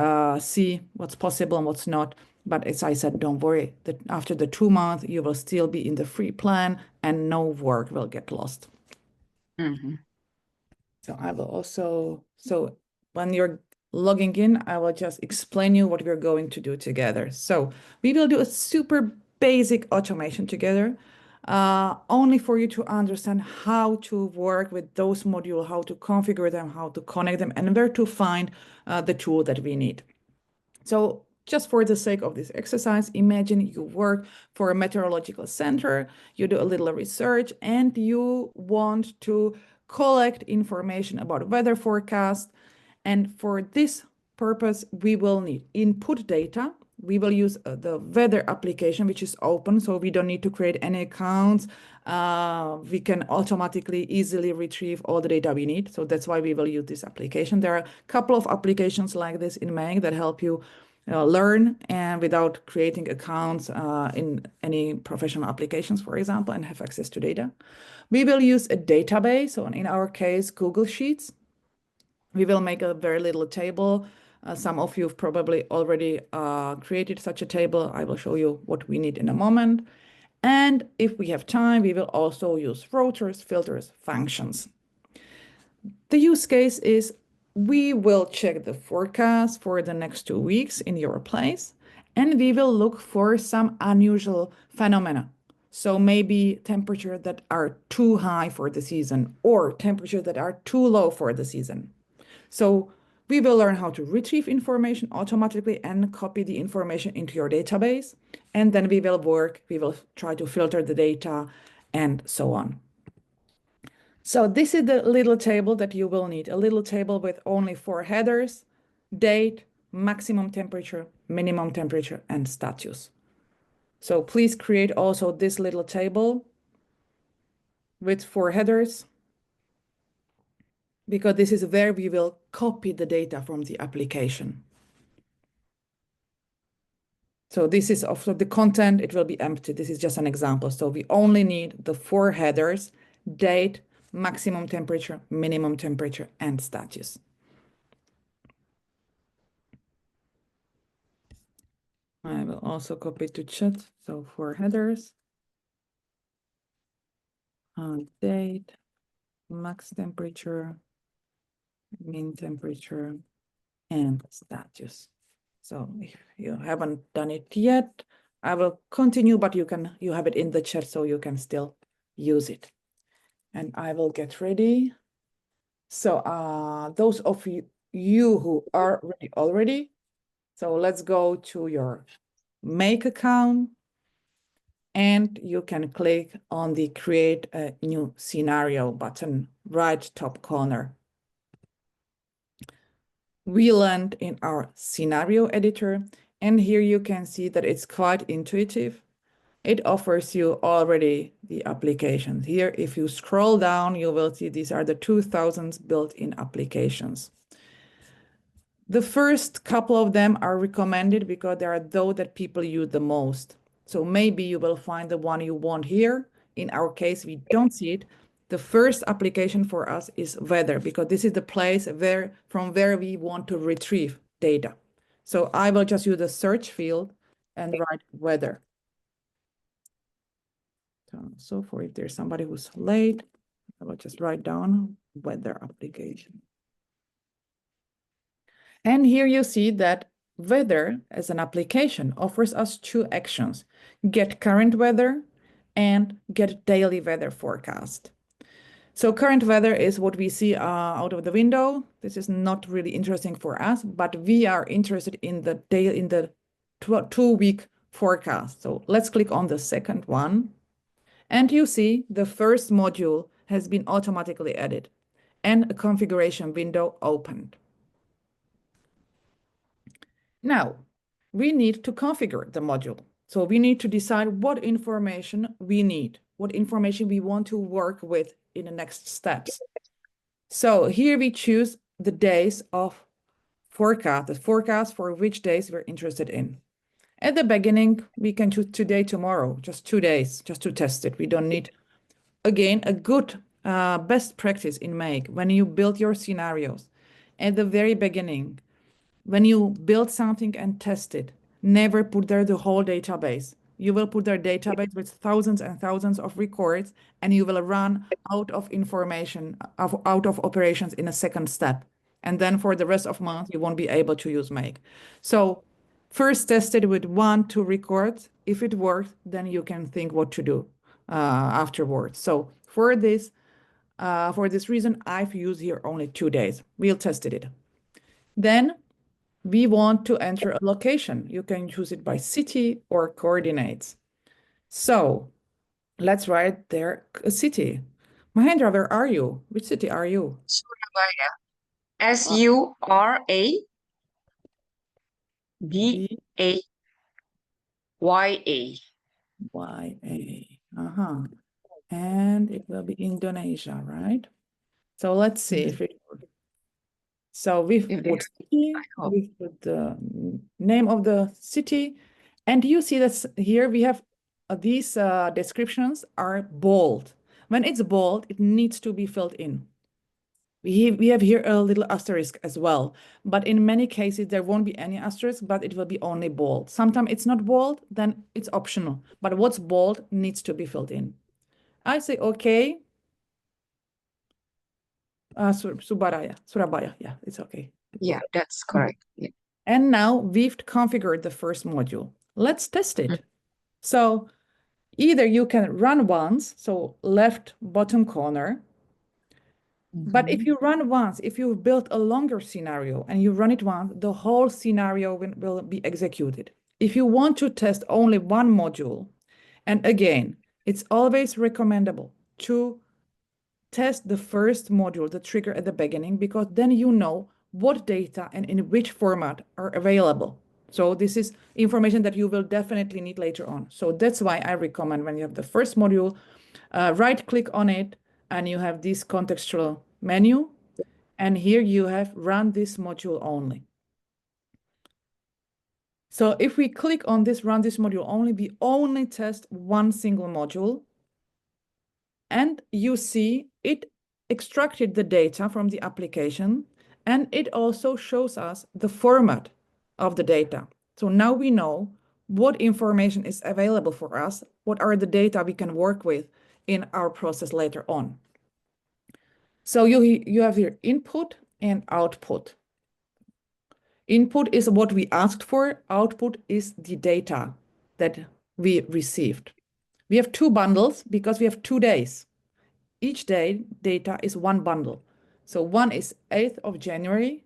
see what's possible and what's not. But as I said, don't worry, that after the 2 months, you will still be in the free plan and no work will get lost. So I will also, so when you're logging in, I will just explain you what we're going to do together. So we will do a super basic automation together, only for you to understand how to work with those modules, how to configure them, how to connect them, and where to find the tool that we need. So just for the sake of this exercise, imagine you work for a meteorological center, you do a little research, and you want to collect information about weather forecast. And for this purpose, we will need input data. We will use the weather application, which is open, so we don't need to create any accounts. We can automatically easily retrieve all the data we need. So that's why we will use this application. There are a couple of applications like this in Mang that help you learn and without creating accounts in any professional applications, for example, and have access to data. We will use a database, so in our case, Google Sheets. We will make a very little table. Some of you have probably already created such a table. I will show you what we need in a moment. And if we have time, we will also use routers, filters, functions. The use case is we will check the forecast for the next 2 weeks in your place, and we will look for some unusual phenomena. So maybe temperatures that are too high for the season or temperatures that are too low for the season. So we will learn how to retrieve information automatically and copy the information into your database. And then we will try to filter the data and so on. So this is the little table that you will need, a little table with only 4 headers: date, maximum temperature, minimum temperature, and status. So please create also this little table with 4 headers, because this is where we will copy the data from the application. So this is also the content, it will be empty. This is just an example. So we only need the 4 headers: date, maximum temperature, minimum temperature, and status. I will also copy to chat. So 4 headers, date, max temperature, mean temperature, and status. So if you haven't done it yet, I will continue, but you have it in the chat so you can still use it. And I will get ready. So those of you who are ready already, so let's go to your Make account, and you can click on the Create a New Scenario button, right top corner. We land in our scenario editor, and here you can see that it's quite intuitive. It offers you already the applications. Here, if you scroll down, you will see these are the 2000 built-in applications. The first couple of them are recommended because they are those that people use the most. So maybe you will find the one you want here. In our case, we don't see it. The first application for us is weather, because this is the place from where we want to retrieve data. So I will just use the search field and write weather. So for if there's somebody who's late, I will just write down weather application. And here you see that weather as an application offers us two actions: get current weather and get daily weather forecast. So current weather is what we see out of the window. This is not really interesting for us, but we are interested in the 2-week forecast. So let's click on the second one. And you see the first module has been automatically added and a configuration window opened. Now, we need to configure the module. So we need to decide what information we need, what information we want to work with in the next steps. So here we choose the days of forecast, the forecast for which days we're interested in. At the beginning, we can choose today, tomorrow, just 2 days, just to test it. We don't need, again, a good best practice in Make when you build your scenarios. At the very beginning, when you build something and test it, never put there the whole database. You will put their database with thousands and thousands of records, and you will run out of information, out of operations in a second step. And then for the rest of month, you won't be able to use Make. So first test it with 1-2 records. If it works, then you can think what to do afterwards. So for this reason, I've used here only 2 days. We'll test it. Then we want to enter a location. You can choose it by city or coordinates. So let's write there a city. Mahendra, where are you? Which city are you? Surabaya. Surabaya. Uh-huh. And it will be Indonesia, right? So let's see if it works. So we've put city, we've put the name of the city, and you see that here we have these descriptions are bold. When it's bold, it needs to be filled in. We have here a little asterisk as well, but in many cases there won't be any asterisk, but it will be only bold. Sometimes it's not bold, then it's optional, but what's bold needs to be filled in. I say, okay. Surabaya, yeah, it's okay. Yeah, that's correct. Yeah. And now we've configured the first module. Let's test it. So either you can run once, so left bottom corner, but if you run once, if you've built a longer scenario and you run it once, the whole scenario will be executed. If you want to test only one module, and again, it's always recommendable to test the first module, the trigger at the beginning, because then you know what data and in which format are available. So this is information that you will definitely need later on. So that's why I recommend when you have the first module, right-click on it, and you have this contextual menu. And here you have run this module only. So if we click on this run this module only, we only test one single module. And you see it extracted the data from the application, and it also shows us the format of the data. So now we know what information is available for us, what are the data we can work with in our process later on. So you have here input and output. Input is what we asked for, output is the data that we received. We have 2 bundles because we have 2 days. Each day data is one bundle. So one is 8th of January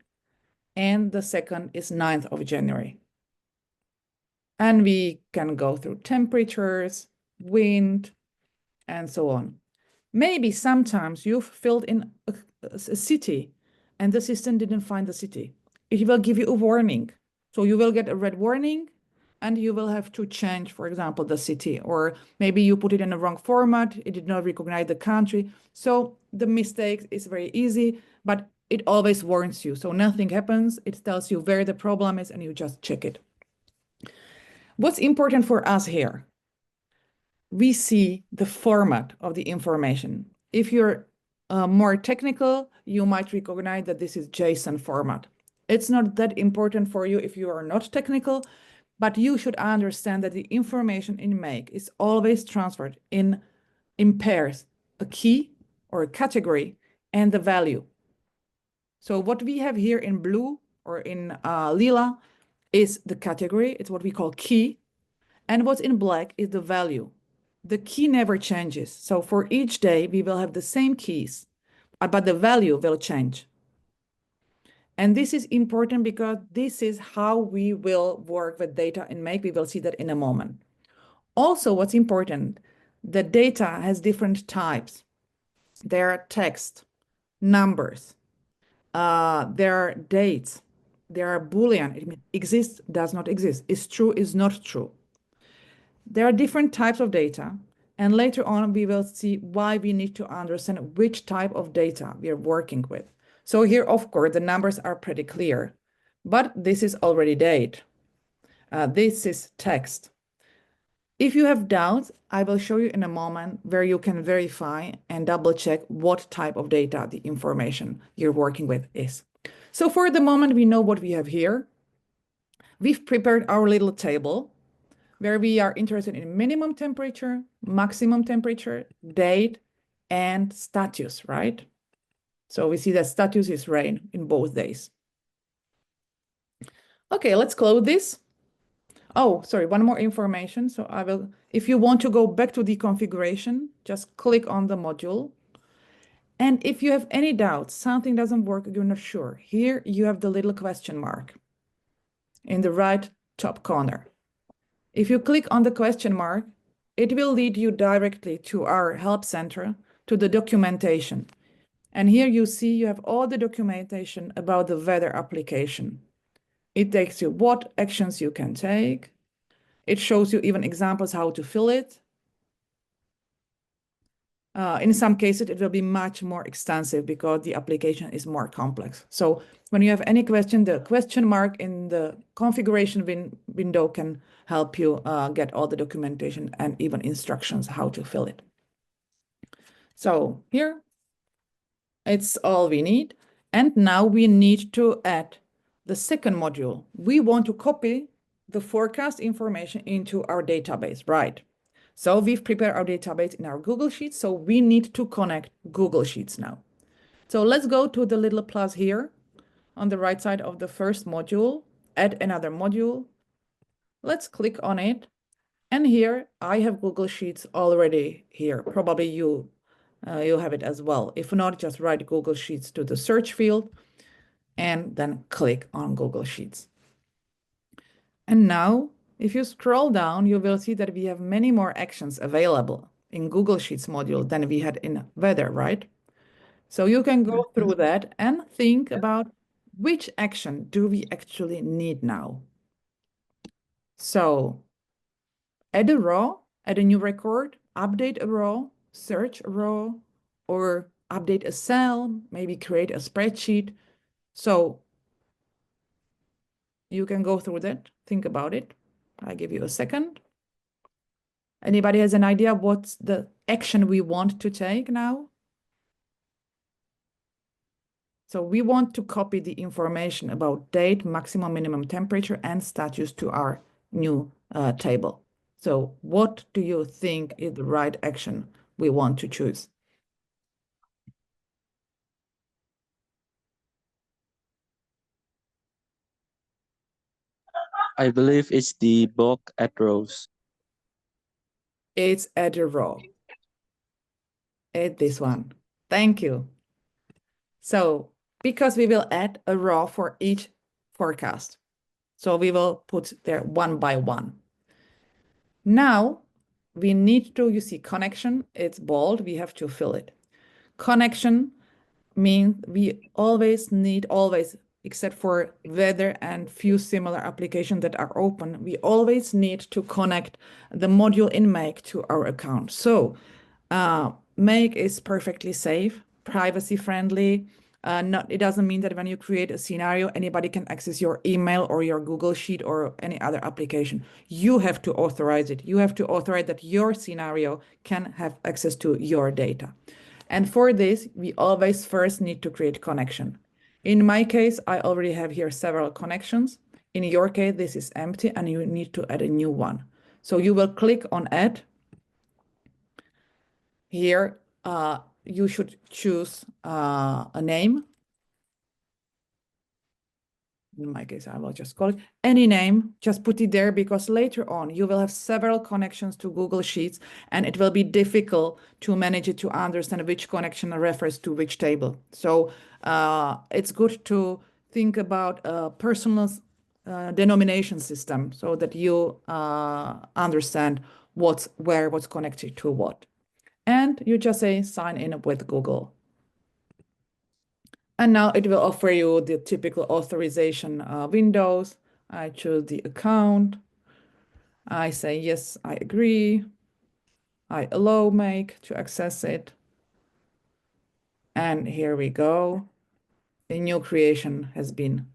and the second is 9th of January. And we can go through temperatures, wind, and so on. Maybe sometimes you've filled in a city and the system didn't find the city. It will give you a warning. So you will get a red warning and you will have to change, for example, the city, or maybe you put it in the wrong format, it did not recognize the country. So the mistake is very easy, but it always warns you. So nothing happens, it tells you where the problem is and you just check it. What's important for us here? We see the format of the information. If you're more technical, you might recognize that this is JSON format. It's not that important for you if you are not technical, but you should understand that the information in Make is always transferred in pairs, a key or category and the value. So what we have here in blue or in lila is the category. It's what we call key. And what's in black is the value. The key never changes. So for each day, we will have the same keys, but the value will change. And this is important because this is how we will work with data in Make. We will see that in a moment. Also, what's important, the data has different types. There are text, numbers, there are dates, there are Boolean. It means exists, does not exist, is true, is not true. There are different types of data. And later on, we will see why we need to understand which type of data we are working with. So here, of course, the numbers are pretty clear, but this is already date. This is text. If you have doubts, I will show you in a moment where you can verify and double check what type of data the information you're working with is. So for the moment, we know what we have here. We've prepared our little table where we are interested in minimum temperature, maximum temperature, date, and status, right? So we see that status is rain in both days. Okay, let's close this. Oh, sorry, one more information. So I will, if you want to go back to the configuration, just click on the module. And if you have any doubts, something doesn't work, you're not sure, here you have the little question mark in the right top corner. If you click on the question mark, it will lead you directly to our help center, to the documentation. And here you see you have all the documentation about the weather application. It takes you what actions you can take. It shows you even examples how to fill it. In some cases, it will be much more extensive because the application is more complex. So when you have any question, the question mark in the configuration window can help you get all the documentation and even instructions how to fill it. So here, it's all we need. And now we need to add the second module. We want to copy the forecast information into our database, right? So we've prepared our database in our Google Sheets. So we need to connect Google Sheets now. So let's go to the little plus here on the right side of the first module, add another module. Let's click on it. And here I have Google Sheets already here. Probably you have it as well. If not, just write Google Sheets to the search field and then click on Google Sheets. And now, if you scroll down, you will see that we have many more actions available in Google Sheets module than we had in Weather, right? So you can go through that and think about which action do we actually need now. So add a row, add a new record, update a row, search a row, or update a cell, maybe create a spreadsheet. So you can go through that, think about it. I'll give you a second. Anybody has an idea what's the action we want to take now? So we want to copy the information about date, maximum, minimum temperature, and status to our new table. So what do you think is the right action we want to choose? I believe it's the bulk at rows. It's add a row. Add this one. Thank you. So because we will add a row for each forecast. So we will put there one by one. Now we need to, you see connection, it's bold, we have to fill it. Connection means we always need, except for weather and few similar applications that are open, we always need to connect the module in Make to our account. So Make is perfectly safe, privacy friendly. It doesn't mean that when you create a scenario, anybody can access your email or your Google Sheet or any other application. You have to authorize it. You have to authorize that your scenario can have access to your data. And for this, we always first need to create connection. In my case, I already have here several connections. In your case, this is empty and you need to add a new one. So you will click on add. Here, you should choose a name. In my case, I will just call it any name, just put it there because later on you will have several connections to Google Sheets and it will be difficult to manage it to understand which connection refers to which table. So it's good to think about a personal denomination system so that you understand what's connected to what. And you just say sign in with Google. And now it will offer you the typical authorization windows. I choose the account. I say, yes, I agree. I allow make to access it. And here we go. A new creation has been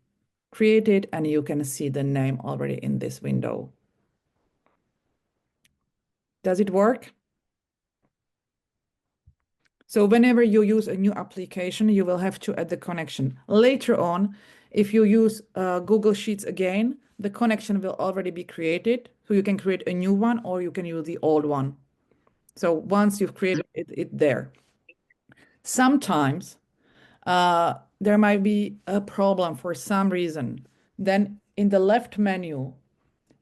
created and you can see the name already in this window. Does it work? So whenever you use a new application, you will have to add the connection. Later on, if you use Google Sheets again, the connection will already be created. So you can create a new one or you can use the old one. So once you've created it there. Sometimes there might be a problem for some reason. Then in the left menu,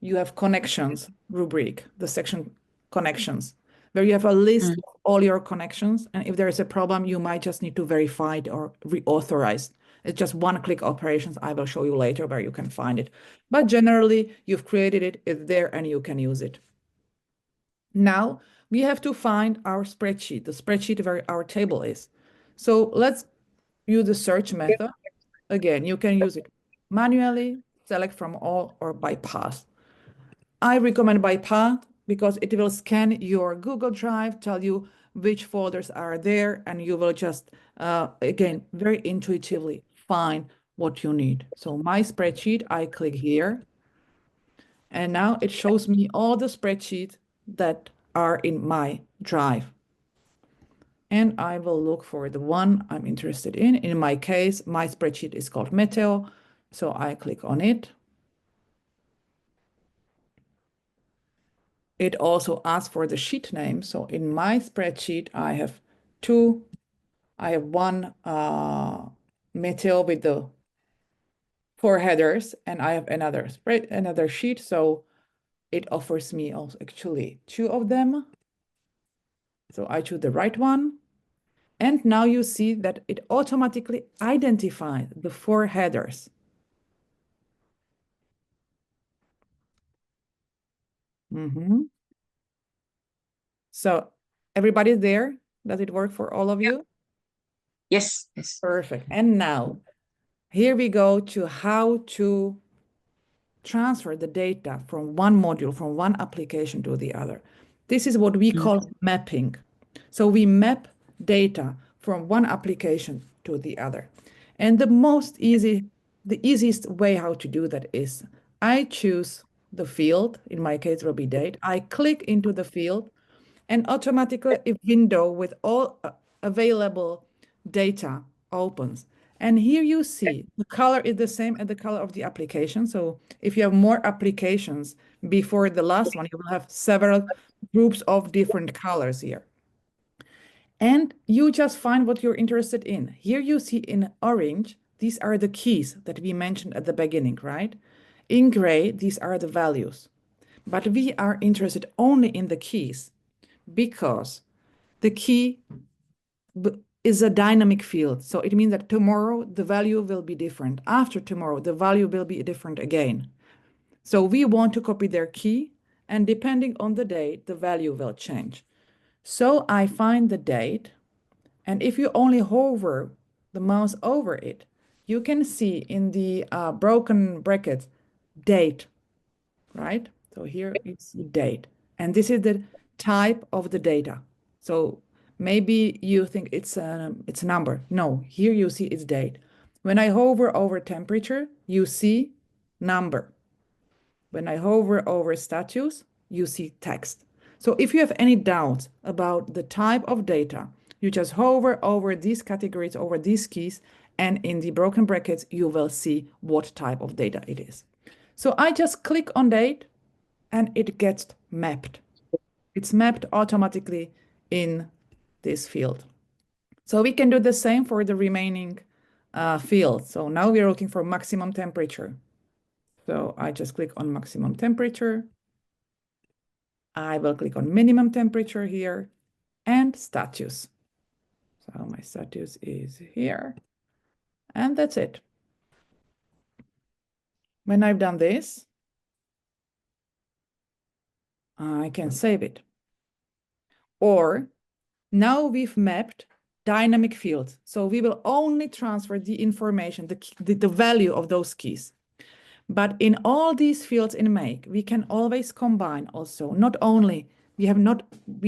you have connections rubric, the section connections, where you have a list of all your connections. And if there is a problem, you might just need to verify it or reauthorize. It's just one-click operations. I will show you later where you can find it. But generally, you've created it, it's there, and you can use it. Now, we have to find our spreadsheet, the spreadsheet where our table is. So let's use the search method. Again, you can use it manually, select from all, or by path. I recommend by path because it will scan your Google Drive, tell you which folders are there, and you will just, again, very intuitively find what you need. So my spreadsheet, I click here, and now it shows me all the spreadsheets that are in my drive. And I will look for the one I'm interested in. In my case, my spreadsheet is called Meteo, so I click on it. It also asks for the sheet name. So in my spreadsheet, I have one Meteo with the 4 headers, and I have another sheet. So it offers me also actually 2 of them. So I choose the right one. And now you see that it automatically identifies the 4 headers. So everybody's there? Does it work for all of you? Yes, yes. Perfect. And now here we go to how to transfer the data from one module, from one application to the other. This is what we call mapping. So we map data from one application to the other. And the easiest way how to do that is I choose the field, in my case will be date. I click into the field and automatically a window with all available data opens. And here you see the color is the same as the color of the application. So if you have more applications before the last one, you will have several groups of different colors here. And you just find what you're interested in. Here you see in orange, these are the keys that we mentioned at the beginning, right? In gray, these are the values. But we are interested only in the keys because the key is a dynamic field. So it means that tomorrow the value will be different. After tomorrow, the value will be different again. So we want to copy their key, and depending on the date, the value will change. So I find the date, and if you only hover the mouse over it, you can see in the broken brackets, date, right? So here it's the date, and this is the type of the data. So maybe you think it's a number. No, here you see it's date. When I hover over temperature, you see number. When I hover over status, you see text. So if you have any doubts about the type of data, you just hover over these categories, over these keys, and in the broken brackets, you will see what type of data it is. So I just click on date and it gets mapped. It's mapped automatically in this field. So we can do the same for the remaining fields. So now we're looking for maximum temperature. So I just click on maximum temperature. I will click on minimum temperature here and status. So my status is here, and that's it. When I've done this, I can save it. Or now we've mapped dynamic fields. So we will only transfer the information, the value of those keys. But in all these fields in Make, we can always combine also, not only, we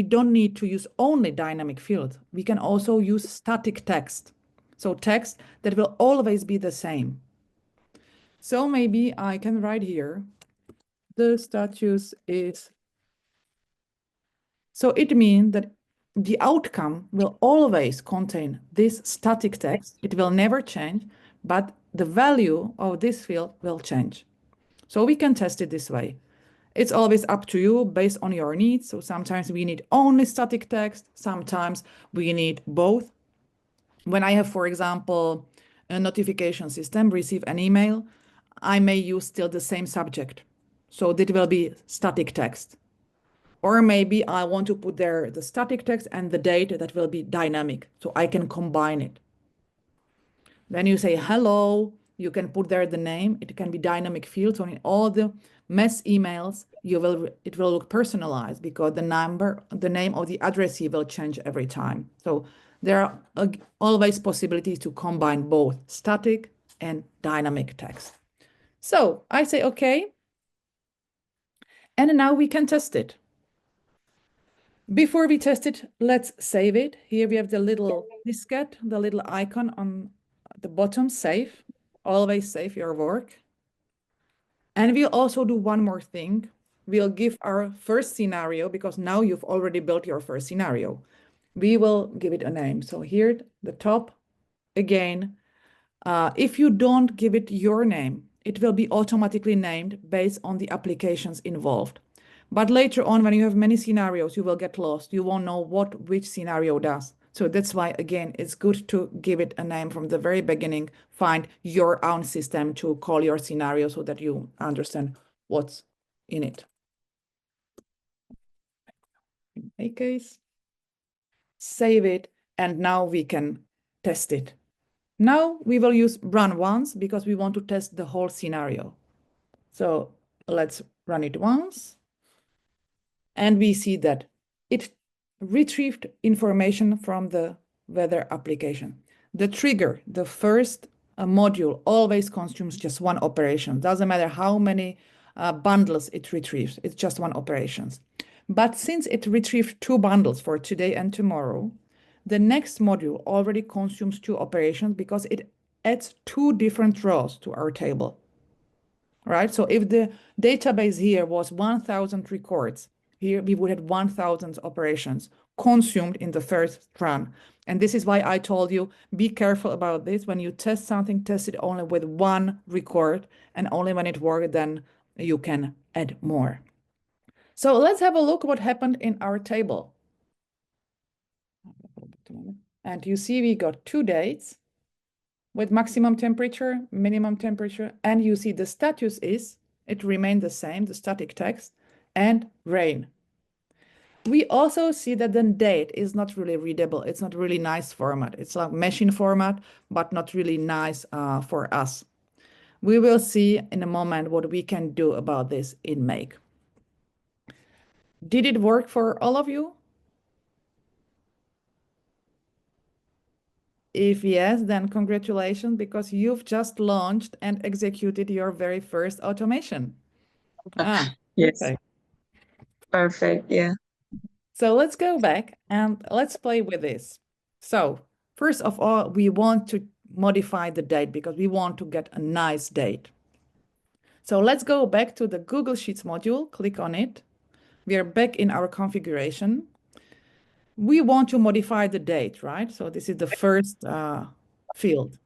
don't need to use only dynamic fields. We can also use static text. So text that will always be the same. So maybe I can write here, the status is, so it means that the outcome will always contain this static text. It will never change, but the value of this field will change. So we can test it this way. It's always up to you based on your needs. So sometimes we need only static text. Sometimes we need both. When I have, for example, a notification system, receive an email, I may use still the same subject. So that will be static text. Or maybe I want to put there the static text and the date that will be dynamic. So I can combine it. When you say hello, you can put there the name. It can be dynamic field. So in all the mass emails, it will look personalized because the name of the addressee will change every time. So there are always possibilities to combine both static and dynamic text. So I say okay. And now we can test it. Before we test it, let's save it. Here we have the little diskette, the little icon on the bottom, save. Always save your work. And we'll also do one more thing. We'll give our first scenario, because now you've already built your first scenario. We will give it a name. So here at the top, again, if you don't give it your name, it will be automatically named based on the applications involved. But later on, when you have many scenarios, you will get lost. You won't know which scenario does. So that's why, again, it's good to give it a name from the very beginning. Find your own system to call your scenario so that you understand what's in it. In my case, save it, and now we can test it. Now we will use run once because we want to test the whole scenario. So let's run it once. And we see that it retrieved information from the weather application. The trigger, the first module, always consumes just one operation. Doesn't matter how many bundles it retrieves, it's just one operation. But since it retrieved two bundles for today and tomorrow, the next module already consumes two operations because it adds two different rows to our table. Right? So if the database here was 1,000 records, here we would have 1,000 operations consumed in the first run. And this is why I told you, be careful about this. When you test something, test it only with one record, and only when it works, then you can add more. So let's have a look what happened in our table. And you see we got two dates with maximum temperature, minimum temperature, and you see the status is, it remained the same, the static text, and rain. We also see that the date is not really readable. It's not really nice format. It's like machine format, but not really nice for us. We will see in a moment what we can do about this in Make. Did it work for all of you? If yes, then congratulations, because you've just launched and executed your very first automation. Yes, Okay. perfect. Yeah. So let's go back and let's play with this. So first of all, we want to modify the date because we want to get a nice date. So let's go back to the Google Sheets module, click on it. We are back in our configuration. We want to modify the date, right? So this is the first field.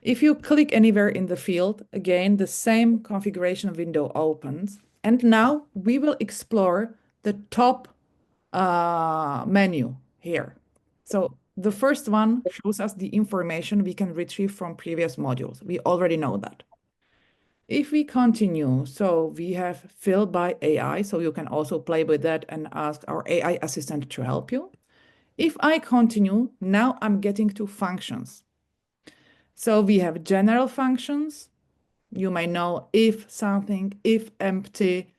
If you click anywhere in the field, again, the same configuration window opens. And now we will explore the top menu here. So The first one shows us the information we can retrieve from previous modules. We already know that. If we continue, so we have filled by AI, so you can also play with that and ask our AI assistant to help you. If I continue, now I'm getting to functions. So we have general functions. You may know if something, if empty,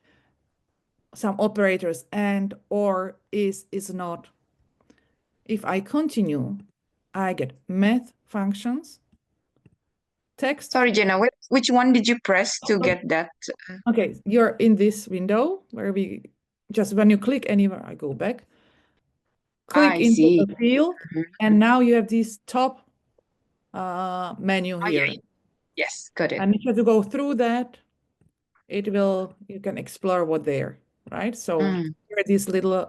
some operators and, or, is not. If I continue, I get math functions, text. Sorry, Jana, which one did you press to get that? Okay, you're in this window where we just when you click anywhere, I go back. Click I into see. the field, and now you have this top menu Oh, yeah, here. yeah. Yes, got it. And if you have to go through that, you can explore what there, right? So here are these little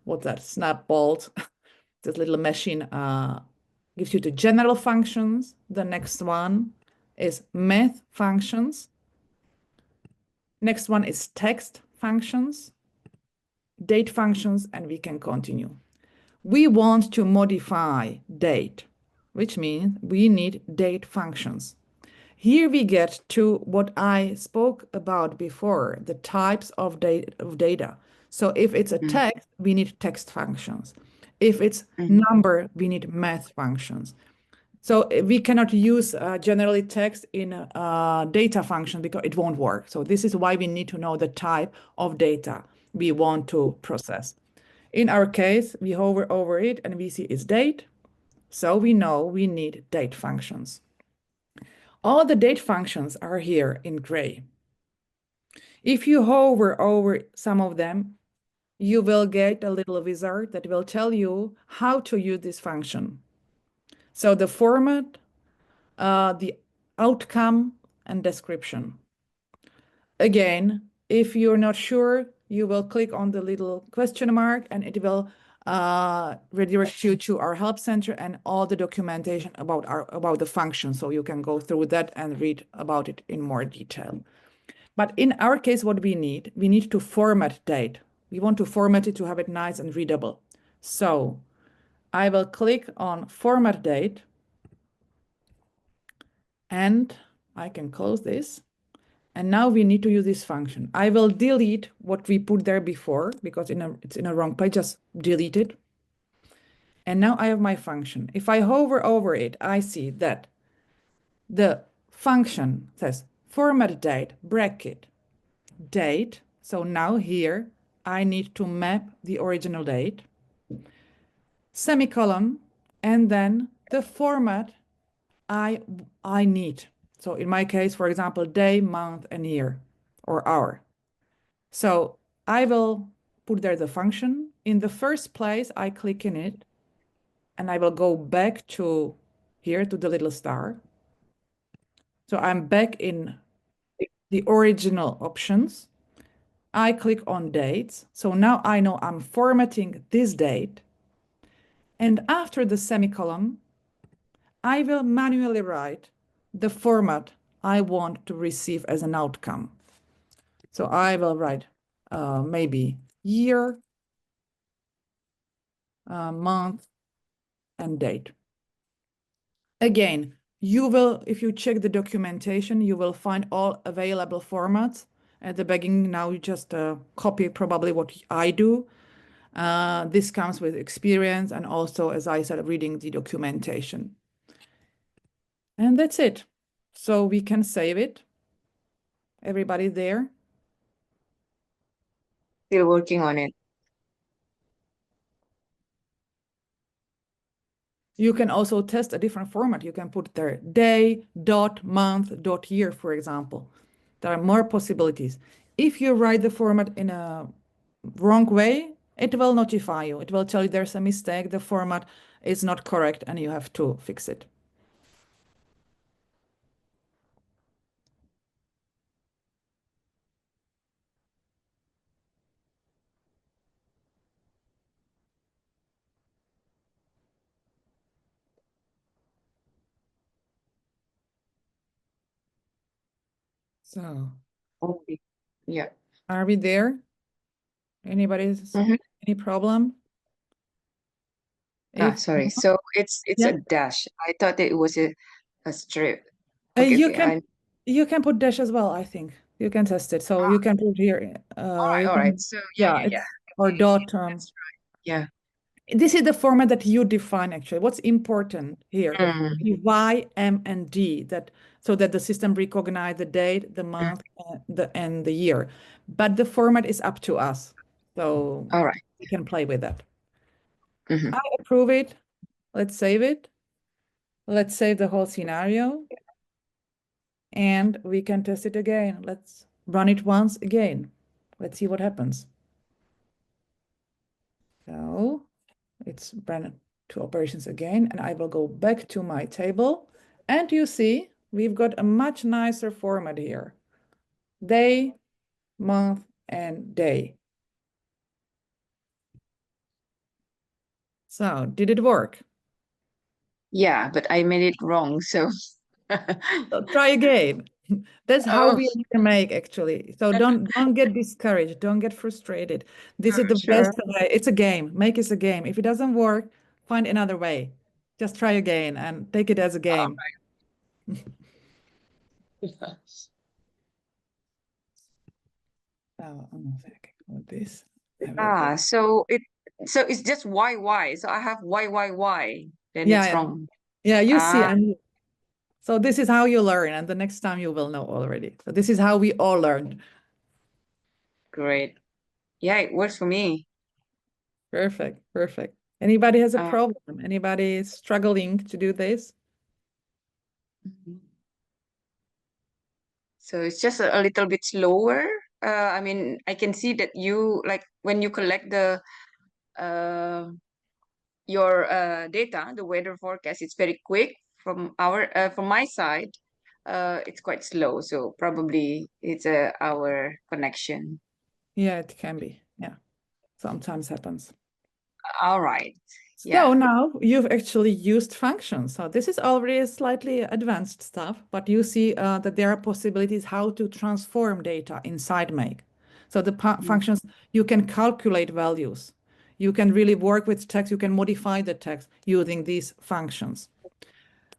what's that, snap bolt, this little machine gives you the general functions. The next one is math functions. Next one is text functions, date functions, and we can continue. We want to modify date, which means we need date functions. Here we get to what I spoke about before, the types of data. So if it's a text, we need text functions. If it's number, we need math functions. So we cannot use generally text in a data function because it won't work. So this is why we need to know the type of data we want to process. In our case, we hover over it and we see it's date. So we know we need date functions. All the date functions are here in gray. If you hover over some of them, you will get a little wizard that will tell you how to use this function. So the format, the outcome, and description. Again, if you're not sure, you will click on the little question mark and it will redirect you to our help center and all the documentation about the function. So you can go through that and read about it in more detail. But in our case, what we need to format date. We want to format it to have it nice and readable. So I will click on format date and I can close this. And now we need to use this function. I will delete what we put there before because it's in a wrong place, just delete it. And now I have my function. If I hover over it, I see that the function says format date, bracket, date. So now here I need to map the original date, semicolon, and then the format I need. So in my case, for example, day, month, and year, or hour. So I will put there the function. In the first place, I click in it, and I will go back to here to the little star. So I'm back in the original options. I click on dates. So now I know I'm formatting this date. And after the semicolon, I will manually write the format I want to receive as an outcome. So I will write maybe year, month, and date. Again, if you check the documentation, you will find all available formats. At the beginning, now you just copy probably what I do. This comes with experience and also, as I said, reading the documentation. And that's it. So we can save it. Everybody there? Still working on it. You can also test a different format. You can put there day, dot, month, dot, year, for example. There are more possibilities. If you write the format in a wrong way, it will notify you. It will tell you there's a mistake, the format is not correct, and you have to fix it. So, Okay. Yeah. are we there? Anybody? Any problem? If Sorry. not, So it's yeah, a dash. I thought it was a strip. Okay, you okay. can put dash as well, I think. You can test it. So Ah, you can put here, you all right. can, So yeah, yeah. it's or dot. That's right. Yeah. This is the format that you define actually. What's important here? Mm, Y, M, and D, that so that the system recognize the date, the mm. month, and the year. But the format is up to us. So All right. we can play with that. Mhm. I approve it. Let's save it. Let's save the whole scenario. And we can test it again. Let's run it once again. Let's see what happens. So it's run two operations again, and I will go back to my table. And you see, we've got a much nicer format here. Day, month, and day. So did it work? Yeah, but I made it wrong. So So try again. That's how oh, we make actually. So don't get discouraged. Don't get frustrated. This is the sure. best way. It's a game. Make it a game. If it doesn't work, find another way. Just try again and take it as a All game. right. So I'm gonna think with this. I will go. Ah, so it's just y. So I have y. Then Yeah, it's yeah. wrong. Yeah, you see, Ah, and so this is how you learn, and the next time you will know already. So this is how we all learn. great. Yeah, it works for me. Perfect, perfect. Anybody has a Uh, problem? Anybody is struggling to do this? mhm. So it's just a little bit slower. I mean, I can see that you like when you collect the uh your data, the weather forecast, it's very quick. From my side, it's quite slow. So probably it's our connection. Yeah, it can be. Yeah, sometimes happens. All right. So Yeah. now you've actually used functions. So this is already slightly advanced stuff, but you see that there are possibilities how to transform data inside Make. So the Mm, functions, you can calculate values. You can really work with text. You can modify the text using these functions.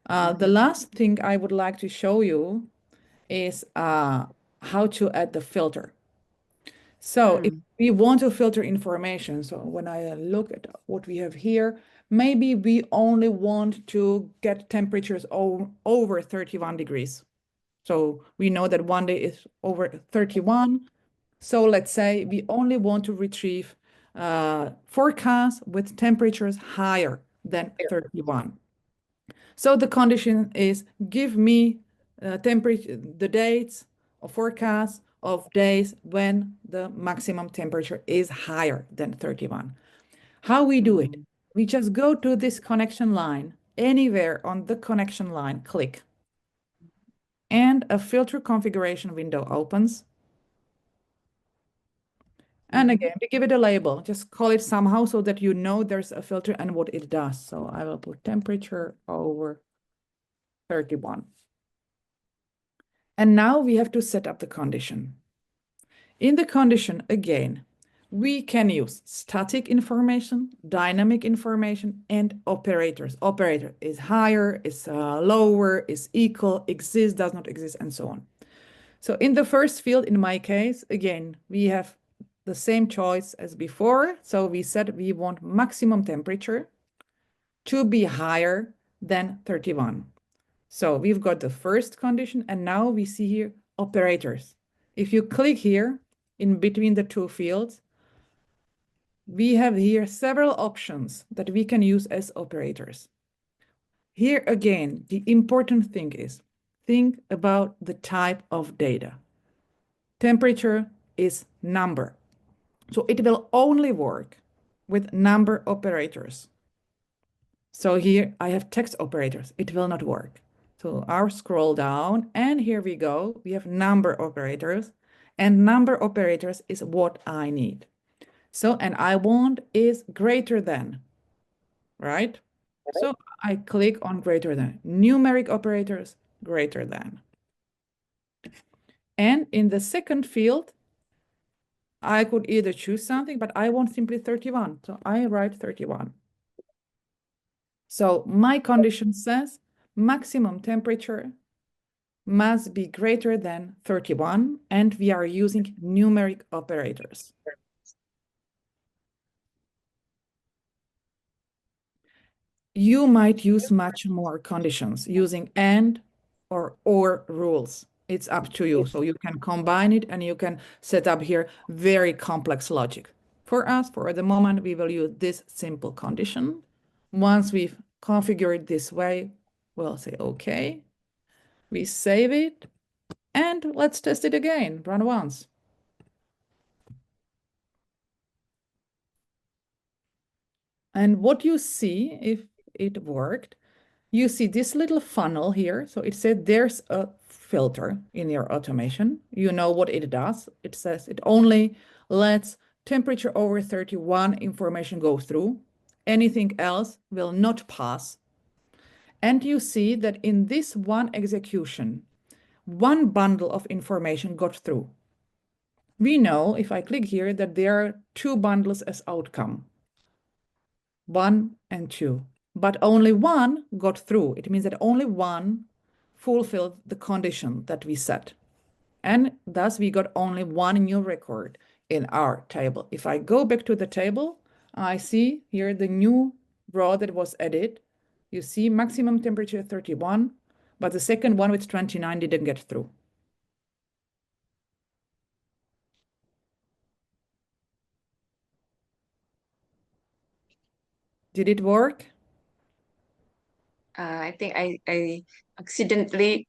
The mhm, last thing I would like to show you is how to add the filter. So if mm, we want to filter information, so when I look at what we have here, maybe we only want to get temperatures over 31 degrees. So we know that one day is over 31. So let's say we only want to retrieve forecasts with temperatures higher than 31. So the condition is give me temperature, the dates or forecasts of days when the maximum temperature is higher than 31. How we do it? mm, We just go to this connection line, anywhere on the connection line, click, and a filter configuration window opens. And mhm. again, we give it a label. Just call it somehow so that you know there's a filter and what it does. So I will put temperature over 31. And now we have to set up the condition. In the condition, again, we can use static information, dynamic information, and operators. Operator is higher, is lower, is equal, exists, does not exist, and so on. So in the first field, in my case, again, we have the same choice as before. So we said we want maximum temperature to be higher than 31. So we've got the first condition, and now we see here operators. If you click here in between the two fields, we have here several options that we can use as operators. Here again, the important thing is think about the type of data. Temperature is number. So it will only work with number operators. So here I have text operators. It will not work. So I'll scroll down and here we go. We have number operators and number operators is what I need. So, and I want is greater than, right? So I click on greater than. Numeric operators, greater than. And in the second field, I could either choose something, but I want simply 31. So I write 31. So my condition says maximum temperature must be greater than 31, and we are using numeric operators. You might use much more conditions using and or rules. It's up to you. So you can combine it and you can set up here very complex logic. For us, for the moment, we will use this simple condition. Once we've configured this way, we'll say, okay, we save it, and let's test it again, run once. And what you see, if it worked, you see this little funnel here. So it said there's a filter in your automation. You know what it does. It says it only lets temperature over 31 information go through. Anything else will not pass. And you see that in this one execution, one bundle of information got through. We know, if I click here, that there are two bundles as outcome, 1 and 2. But only one got through. It means that only one fulfilled the condition that we set. And thus we got only one new record in our table. If I go back to the table, I see here the new row that was added. You see maximum temperature 31, but the second one with 29 didn't get through. Did it work? I think I accidentally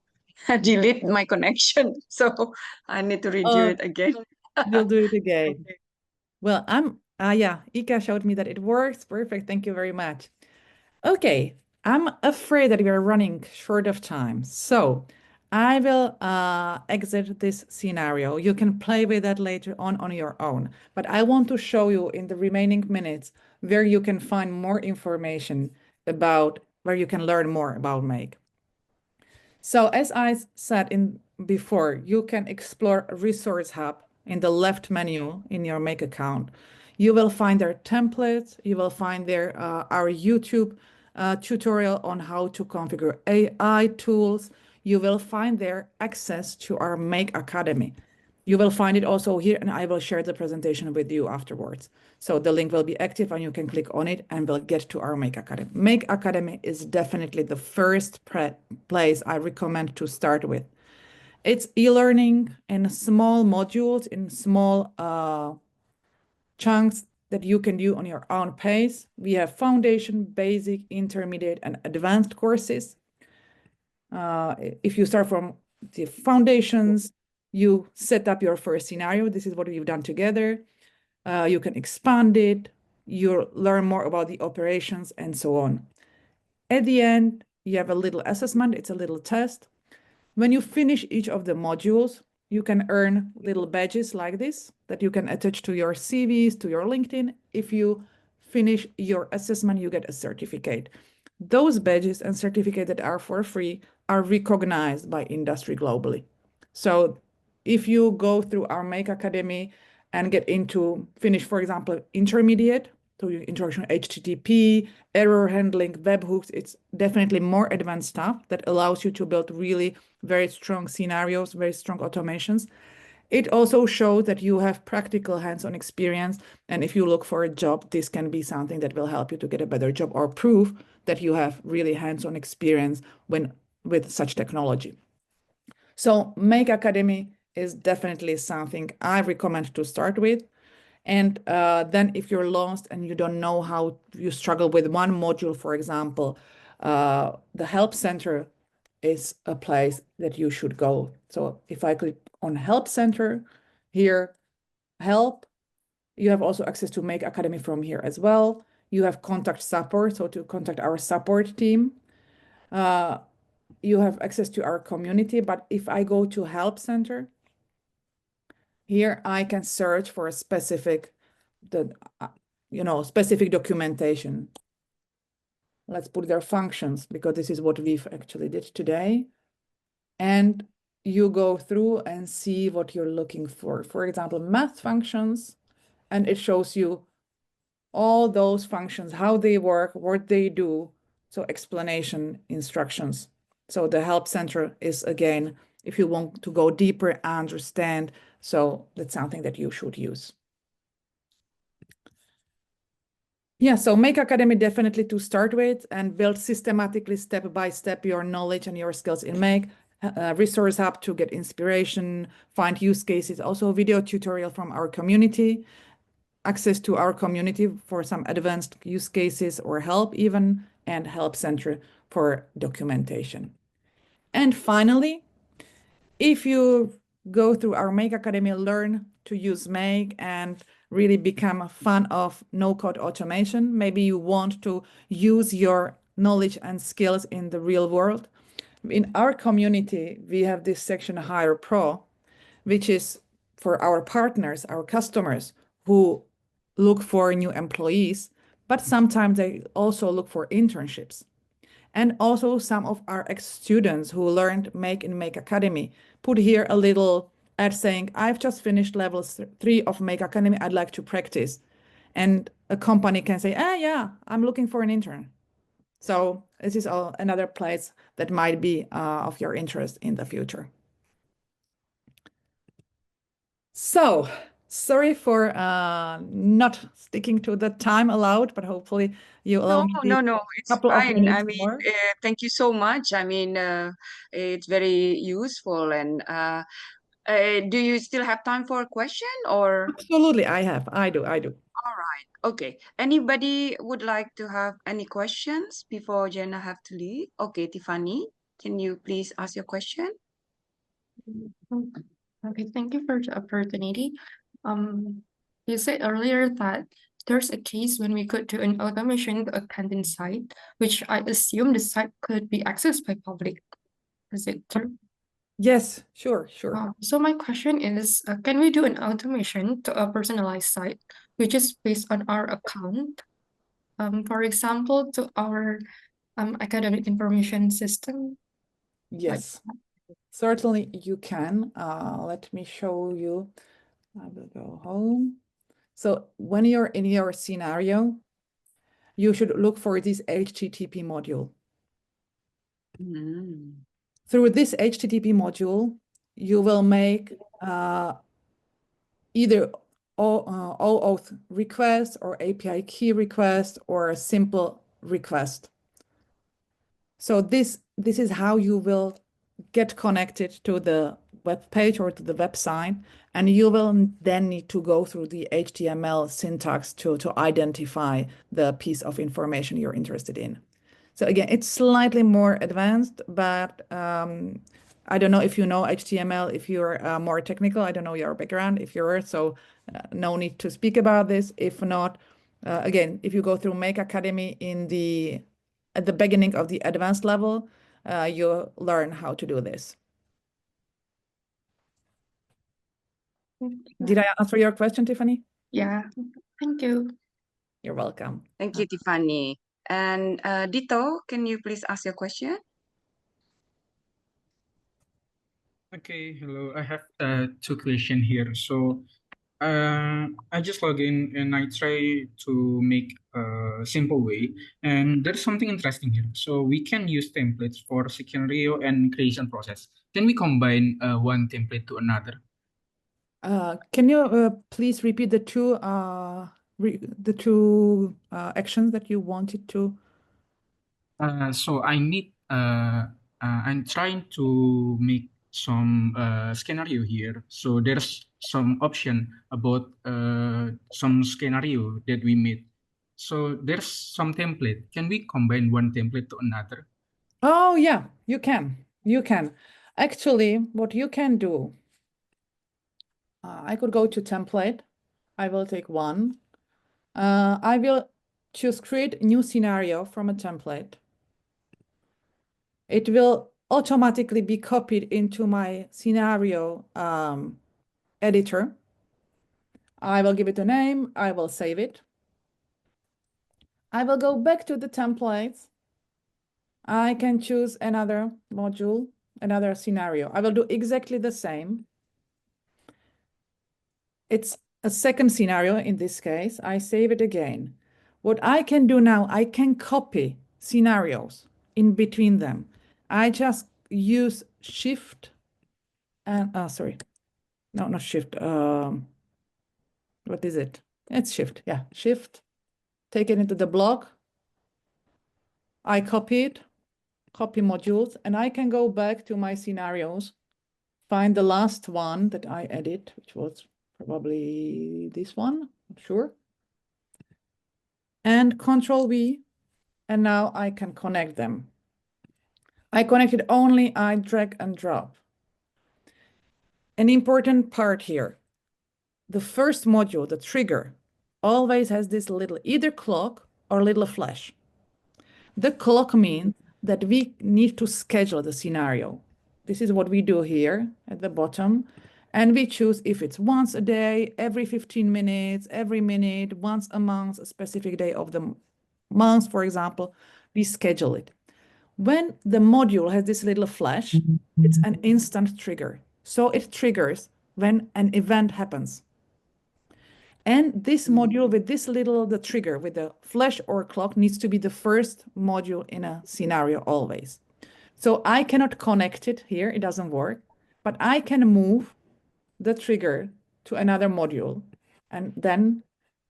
delete my connection, so I need to redo it again. We'll do it again. Well, yeah, Ika showed me that it works. Perfect. Thank you very much. Okay, I'm afraid that we are running short of time. So I will exit this scenario. You can play with that later on your own. But I want to show you in the remaining minutes where you can find more information about where you can learn more about Make. So as I said before, you can explore Resource Hub in the left menu in your Make account. You will find their templates. You will find their our YouTube tutorial on how to configure AI tools. You will find their access to our Make Academy. You will find it also here, and I will share the presentation with you afterwards. So the link will be active and you can click on it and we'll get to our Make Academy. Make Academy is definitely the first place I recommend to start with. It's e-learning in small modules, in small chunks that you can do on your own pace. We have foundation, basic, intermediate, and advanced courses. If you start from the foundations, you set up your first scenario. This is what we've done together. You can expand it. You learn more about the operations and so on. At the end, you have a little assessment. It's a little test. When you finish each of the modules, you can earn little badges like this that you can attach to your CVs, to your LinkedIn. If you finish your assessment, you get a certificate. Those badges and certificates that are for free are recognized by industry globally. So if you go through our Make Academy and get into finish, for example, intermediate, so introduction HTTP, error handling, webhooks, it's definitely more advanced stuff that allows you to build really very strong scenarios, very strong automations. It also shows that you have practical hands-on experience. And if you look for a job, this can be something that will help you to get a better job or prove that you have really hands-on experience with such technology. So Make Academy is definitely something I recommend to start with. And then if you're lost and you don't know how you struggle with one module, for example, the Help Center is a place that you should go. So if I click on Help Center here, help, you have also access to Make Academy from here as well. You have contact support, so to contact our support team. You have access to our community, but if I go to Help Center, here I can search for a specific specific documentation. Let's put their functions because this is what we've actually did today. And you go through and see what you're looking for. For example, math functions, and it shows you all those functions, how they work, what they do. So explanation, instructions. So the help center is, again, if you want to go deeper, understand. So that's something that you should use. Yeah, so make Academy definitely to start with and build systematically step by step your knowledge and your skills in Make. Resource Hub to get inspiration, find use cases, also a video tutorial from our community, access to our community for some advanced use cases or help even, and Help Center for documentation. And finally, if you go through our Make Academy, learn to use Make and really become a fan of no-code automation, maybe you want to use your knowledge and skills in the real world. In our community, we have this section Hire Pro, which is for our partners, our customers who look for new employees, but sometimes they also look for internships. And also some of our ex-students who learned Make in Make Academy put here a little ad saying, I've just finished level 3 of Make Academy, I'd like to practice. And a company can say, yeah, I'm looking for an intern. So this is another place that might be of your interest in the future. So sorry for not sticking to the time allowed, but hopefully you allow me No, a it's couple of fine. minutes more. Thank you so much. It's very useful. And do you still have time for a question or? Absolutely, I do. All right. Okay. Anybody would like to have any questions before Jenna have to leave? Okay, Tiffany, can you please ask your question? Okay, thank you for the opportunity. Um, you said earlier that there's a case when we could do an automation to a canteen site, which I assume the site could be accessed by public. Is it true? Yes, sure. So my question is, can we do an automation to a personalized site, which is based on our account? For example, to our academic information system. Yes, certainly you can. Let me show you. I will go home. So when you're in your scenario, you should look for this HTTP module. Mm. Through this HTTP module, you will make either OAuth request or API key request or a simple request. So this is how you will get connected to the web page or to the website, and you will then need to go through the HTML syntax to identify the piece of information you're interested in. So again, it's slightly more advanced, but I don't know if you know HTML, if you're more technical, I don't know your background, if you're, so no need to speak about this. If not, again, if you go through Make Academy at the beginning of the advanced level, you learn how to do this. Did I answer your question, Tiffany? Yeah, thank you. You're welcome. Thank you, Tiffany. And Dito, can you please ask your question? Okay, hello. I have two questions here. So I just log in and I try to make a simple way, and there's something interesting here. So we can use templates for scenario and creation process. Can we combine one template to another? Can you please repeat the two actions that you wanted to? So I'm trying to make some scenario here. So there's some option about some scenario that we made. So there's some template. Can we combine one template to another? Oh yeah, you can. You can. Actually, what you can do, I could go to template. I will take one. I will choose create new scenario from a template. It will automatically be copied into my scenario editor. I will give it a name. I will save it. I will go back to the templates. I can choose another module. another scenario. I will do exactly the same. It's a second scenario in this case. I save it again. What I can do now, I can copy scenarios in between them. I just use Shift and, sorry, no, not Shift. What is it? It's Shift, yeah, Shift. Take it into the block. I copy it, copy modules, and I can go back to my scenarios, find the last one that I added, which was probably this one, I'm sure. And Control V, and now I can connect them. I connected only, I drag and drop. An important part here, the first module, the trigger, always has this little either clock or little flash. The clock means that we need to schedule the scenario. This is what we do here at the bottom. And we choose if it's once a day, every 15 minutes, every minute, once a month, a specific day of the month, for example, we schedule it. When the module has this little flash, it's an instant trigger. So it triggers when an event happens. And this module with this little, the trigger with the flash or clock needs to be the first module in a scenario always. So I cannot connect it here, it doesn't work, but I can move the trigger to another module and then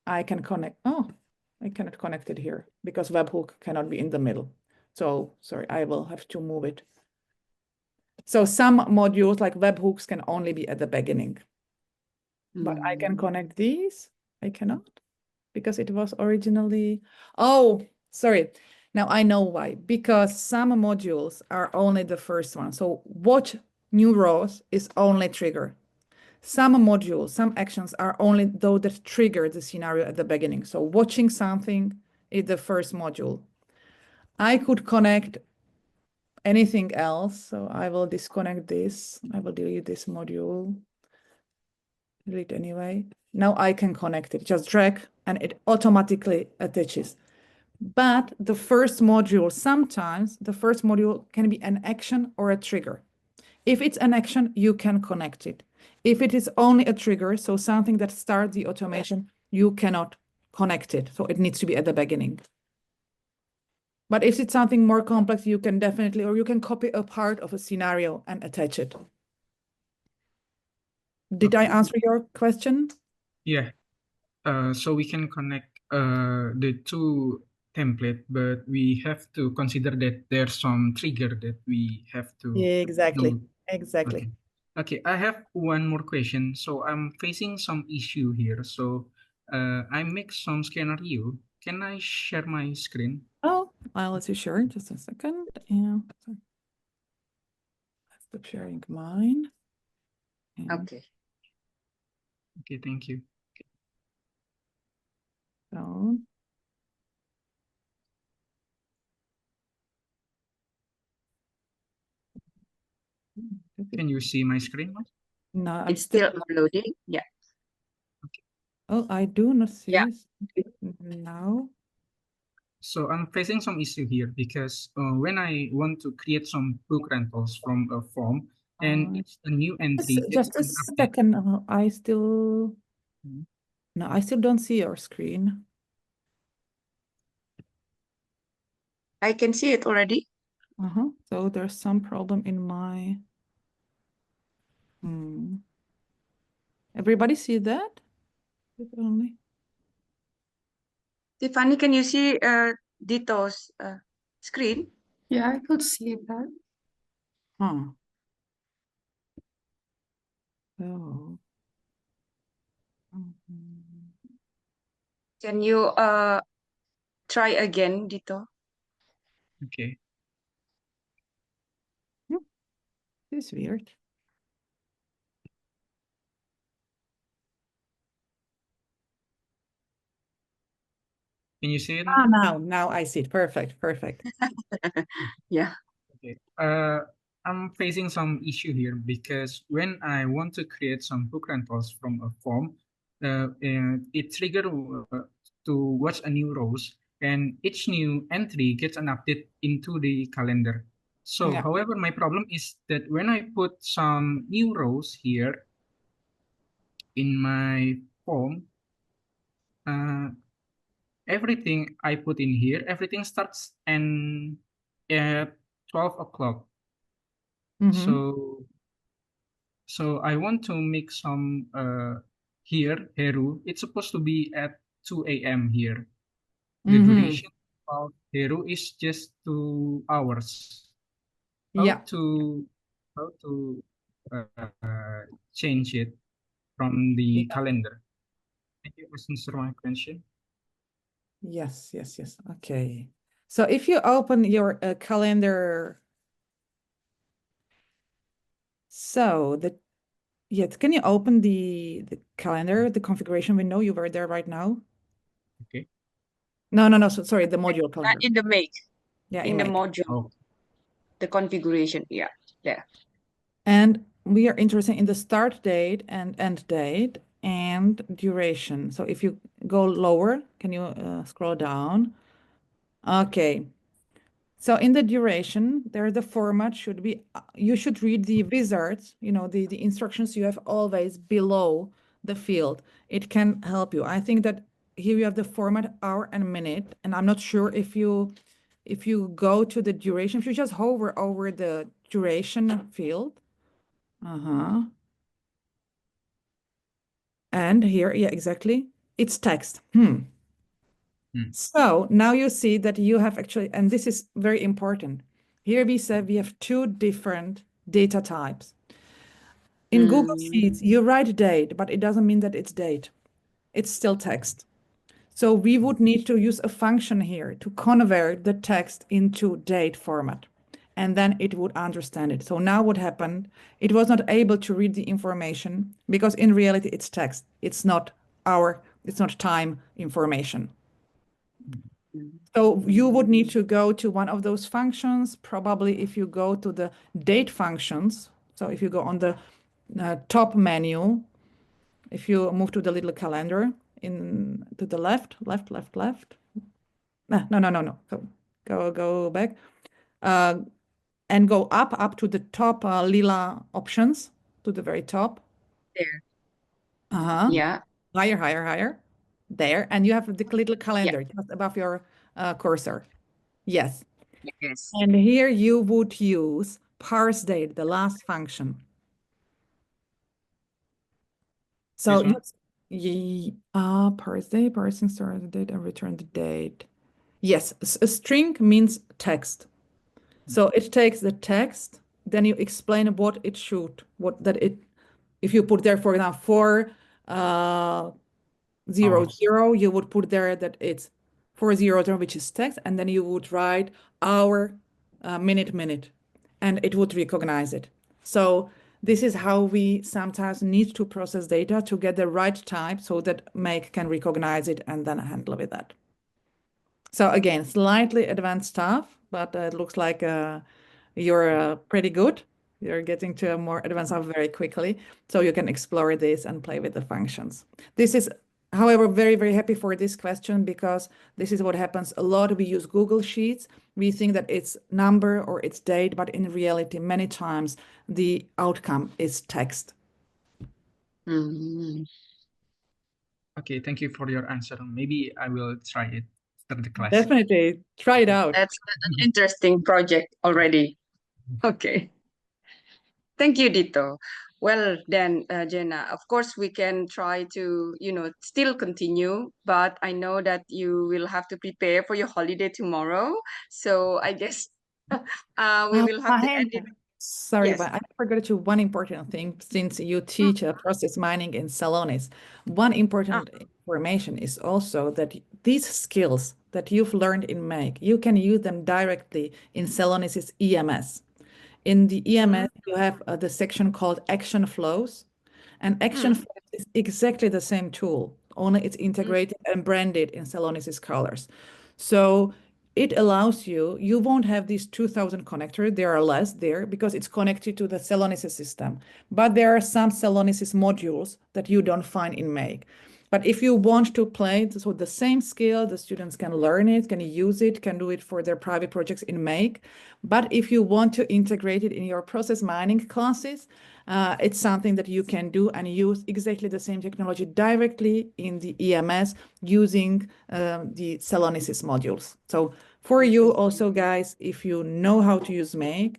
I can connect. Oh, I cannot connect it here because webhook cannot be in the middle. So sorry, I will have to move it. So some modules like webhooks can only be at the beginning. But I can connect these. I cannot because it was originally, oh, sorry. Now I know why, because some modules are only the first one. So watch new rows is only trigger. Some modules, some actions are only those that trigger the scenario at the beginning. So watching something is the first module. I could connect anything else. So I will disconnect this. I will delete this module. Delete anyway. Now I can connect it. Just drag and it automatically attaches. But the first module, sometimes the first module can be an action or a trigger. If it's an action, you can connect it. If it is only a trigger, so something that starts the automation, you cannot connect it. So it needs to be at the beginning. But if it's something more complex, you can definitely, or you can copy a part of a scenario and attach it. Did I answer your question? Yeah. So we can connect the two template, but we have to consider that there's some trigger that we have to Exactly. do. Exactly. Okay, I have one more question. So I'm facing some issue here. So I make some scenario. Can I share my screen? Oh, I'll let you share just a second. Yeah. Stop sharing mine. And Okay. Okay, thank you. so Can you see my screen? no, I'm It's still loading. Yeah. oh, I do not see Yeah. now. So I'm facing some issue here because when I want to create some book rentals from a form and it's a new entry, Just a it's an update. second. I still no, I still don't see your screen. I can see it already. So there's some problem in my. Everybody see that? Only. Tiffany, can you see Dito's screen? Yeah, I could see that. Huh. Oh. Can you try again, Dito? Okay. This is weird. Can you see it now? Now I see it. Perfect. Yeah. Okay. I'm facing some issue here because when I want to create some book rentals from a form, it trigger to watch a new rows, and each new entry gets an update into the calendar. So, Yeah. however, my problem is that when I put some new rows here in my form, uh, everything I put in here, everything starts and at 12 o'clock. Mm-hmm. So I want to make some here, Heru. It's supposed to be at 2 a.m. here. The Mm-hmm. duration of Heru is just 2 hours. How Yeah. to how to change it from the Yeah. calendar? Can you answer my question? Yes, yes, yes. Okay. So if you open your calendar, so the yes, can you open the calendar, the configuration window? You were there right now? Okay. No, no, no. So, sorry, the module calendar. In the make, Yeah, in the Make. module, Oh, the configuration. Yeah, there. And we are interested in the start date and end date and duration. So if you go lower, can you scroll down? Okay. So in the duration, there the format should be, you should read the wizards, the instructions you have always below the field. It can help you. I think that here you have the format hour and minute, and I'm not sure if you go to the duration, if you just hover over the duration field. Uh-huh. And here, yeah, exactly. It's text. hmm. So now you see that you have actually, and this is very important. Here we said we have two different data types. In Google Mm, Sheets, you write date, but it doesn't mean that it's date. It's still text. So we would need to use a function here to convert the text into date format, and then it would understand it. So now what happened? It was not able to read the information because in reality it's text. It's not time information. mm, So you would need to go to one of those functions. Probably if you go to the date functions, so if you go on the top menu, if you move to the little calendar to the left, left, left, left. No, no, no, no. Go back. And go up to the top lila options to the very top. there. Uh-huh. Yeah, Higher, higher, higher. There. And you have the little yeah, calendar just above your cursor. Yes. yes. And here you would use parse date, the last function. So This one? parse date, parsing start the date and return the date. Yes, a string means text. So it takes the text, then you explain what it should, if you put there, for example, 400, you would put there that it's 400, which is text, and then you would write hour, minute, and it would recognize it. So this is how we sometimes need to process data to get the right type so that Make can recognize it and then handle with that. So again, slightly advanced stuff, but it looks like you're pretty good. You're getting to a more advanced stuff very quickly, so you can explore this and play with the functions. This is, however, very, very happy for this question because this is what happens a lot. We use Google Sheets. We think that it's number or it's date, but in reality, many times the outcome is text. Mm. Okay, thank you for your answer. Maybe I will try it after the class. Definitely try it out. That's an interesting project already. Okay. Thank you, Dito. Well, then, Jenna, of course, we can try to, still continue, but I know that you will have to prepare for your holiday tomorrow. So I guess we will have to Fine. end it. Sorry, Yes. but I forgot to one important thing since you Mm. teach process mining in Celonis. One Ah, important information is also that these skills that you've learned in Make, you can use them directly in Celonis's EMS. In the mm, EMS, you have the section called Action Flows, and Action mm, Flows is exactly the same tool, only it's mm, integrated and branded in Celonis's colors. So it allows you won't have these 2000 connectors, there are less there because it's connected to the Celonis system. But there are some Celonis modules that you don't find in Make. But if you want to play, so the same skill, the students can learn it, can use it, can do it for their private projects in Make. But if you want to integrate it in your process mining classes, it's something that you can do and use exactly the same technology directly in the EMS using the Celonisys modules. So for you also, guys, if you know how to use Make,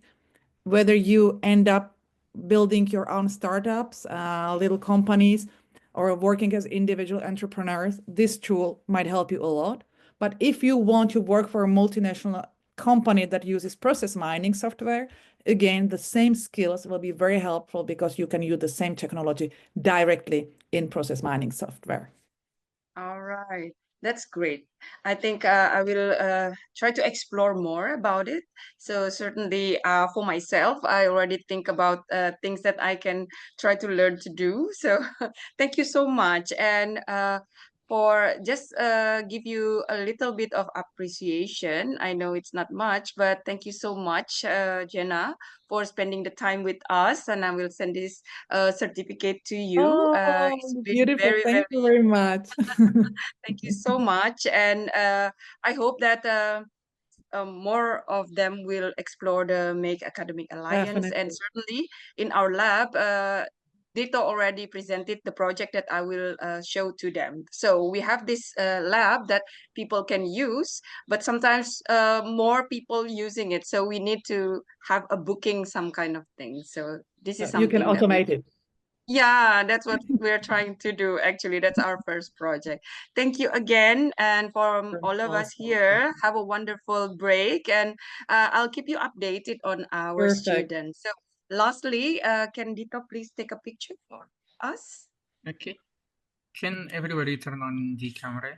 whether you end up building your own startups, little companies, or working as individual entrepreneurs, this tool might help you a lot. But if you want to work for a multinational company that uses process mining software, again, the same skills will be very helpful because you can use the same technology directly in process mining software. All right, that's great. I think I will try to explore more about it. So certainly for myself, I already think about things that I can try to learn to do. So thank you so much. And for just give you a little bit of appreciation. I know it's not much, but thank you so much, Jenna, for spending the time with us. And I will send this certificate to you. It's Oh, been beautiful. very, Thank very you very much. thank you so much. And I hope that more of them will explore the Make Academic Alliance. And Definitely. certainly in our lab, Dito already presented the project that I will show to them. So we have this lab that people can use, but sometimes more people using it. So we need to have a booking, some kind of thing. So this is You can something that we automate it. yeah, that's what we're trying to do. Actually, that's our first project. Thank you again. And from You're all of us most here, welcome. have a wonderful break. And I'll keep you updated on our Perfect. students. So, lastly, can Dito please take a picture for us? Okay. Can everybody turn on the camera?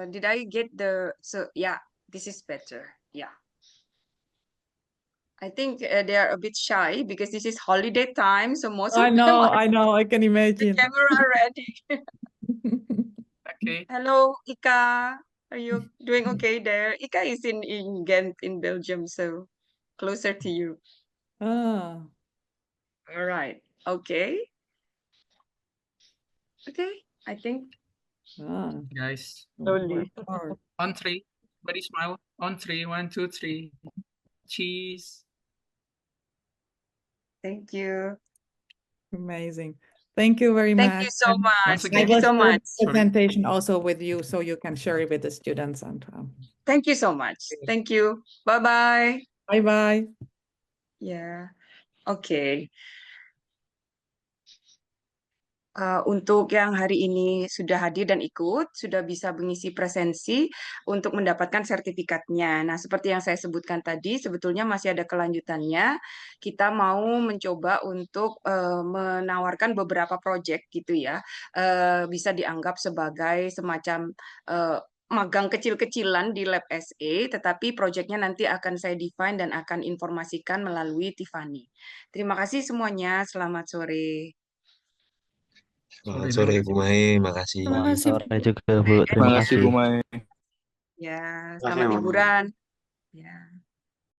Did I get the. So, yeah, this is better. Yeah. I think they are a bit shy because this is holiday time. So, most of them are I know, I can the imagine. camera ready. Okay. Hello, Ika. Are you doing okay there? Ika is in Ghent in Belgium, so closer to you. Ah, All right. Okay. Okay. I think ah, Guys, slowly. hard. on three. Buddy smile. On three. One, two, three. Cheese. Thank you. Amazing. Thank you very Thank you much. so And much. Once I Thank you again. will so share much. the Sorry. presentation also with you so you can share it with the students. And Thank you so much. Thank you. Bye-bye. bye-bye. Yeah. Okay. Untuk yang hari ini sudah hadir dan ikut, sudah bisa mengisi presensi untuk mendapatkan sertifikatnya. Nah, seperti yang saya sebutkan tadi, sebetulnya masih ada kelanjutannya. Kita mau mencoba untuk menawarkan beberapa proyek gitu ya. Bisa dianggap sebagai semacam magang kecil-kecilan di Lab SE, tetapi proyeknya nanti akan saya define dan akan informasikan melalui Tiffany. Terima kasih semuanya. Selamat sore. Selamat Sorry, sore, Dok. Bu Mai. Makasih. Terima Selamat kasih. sore juga, Bu. Terima Terima kasih, kasih. Bu Mai. Ya, Makasih, selamat Mama. liburan. Ya.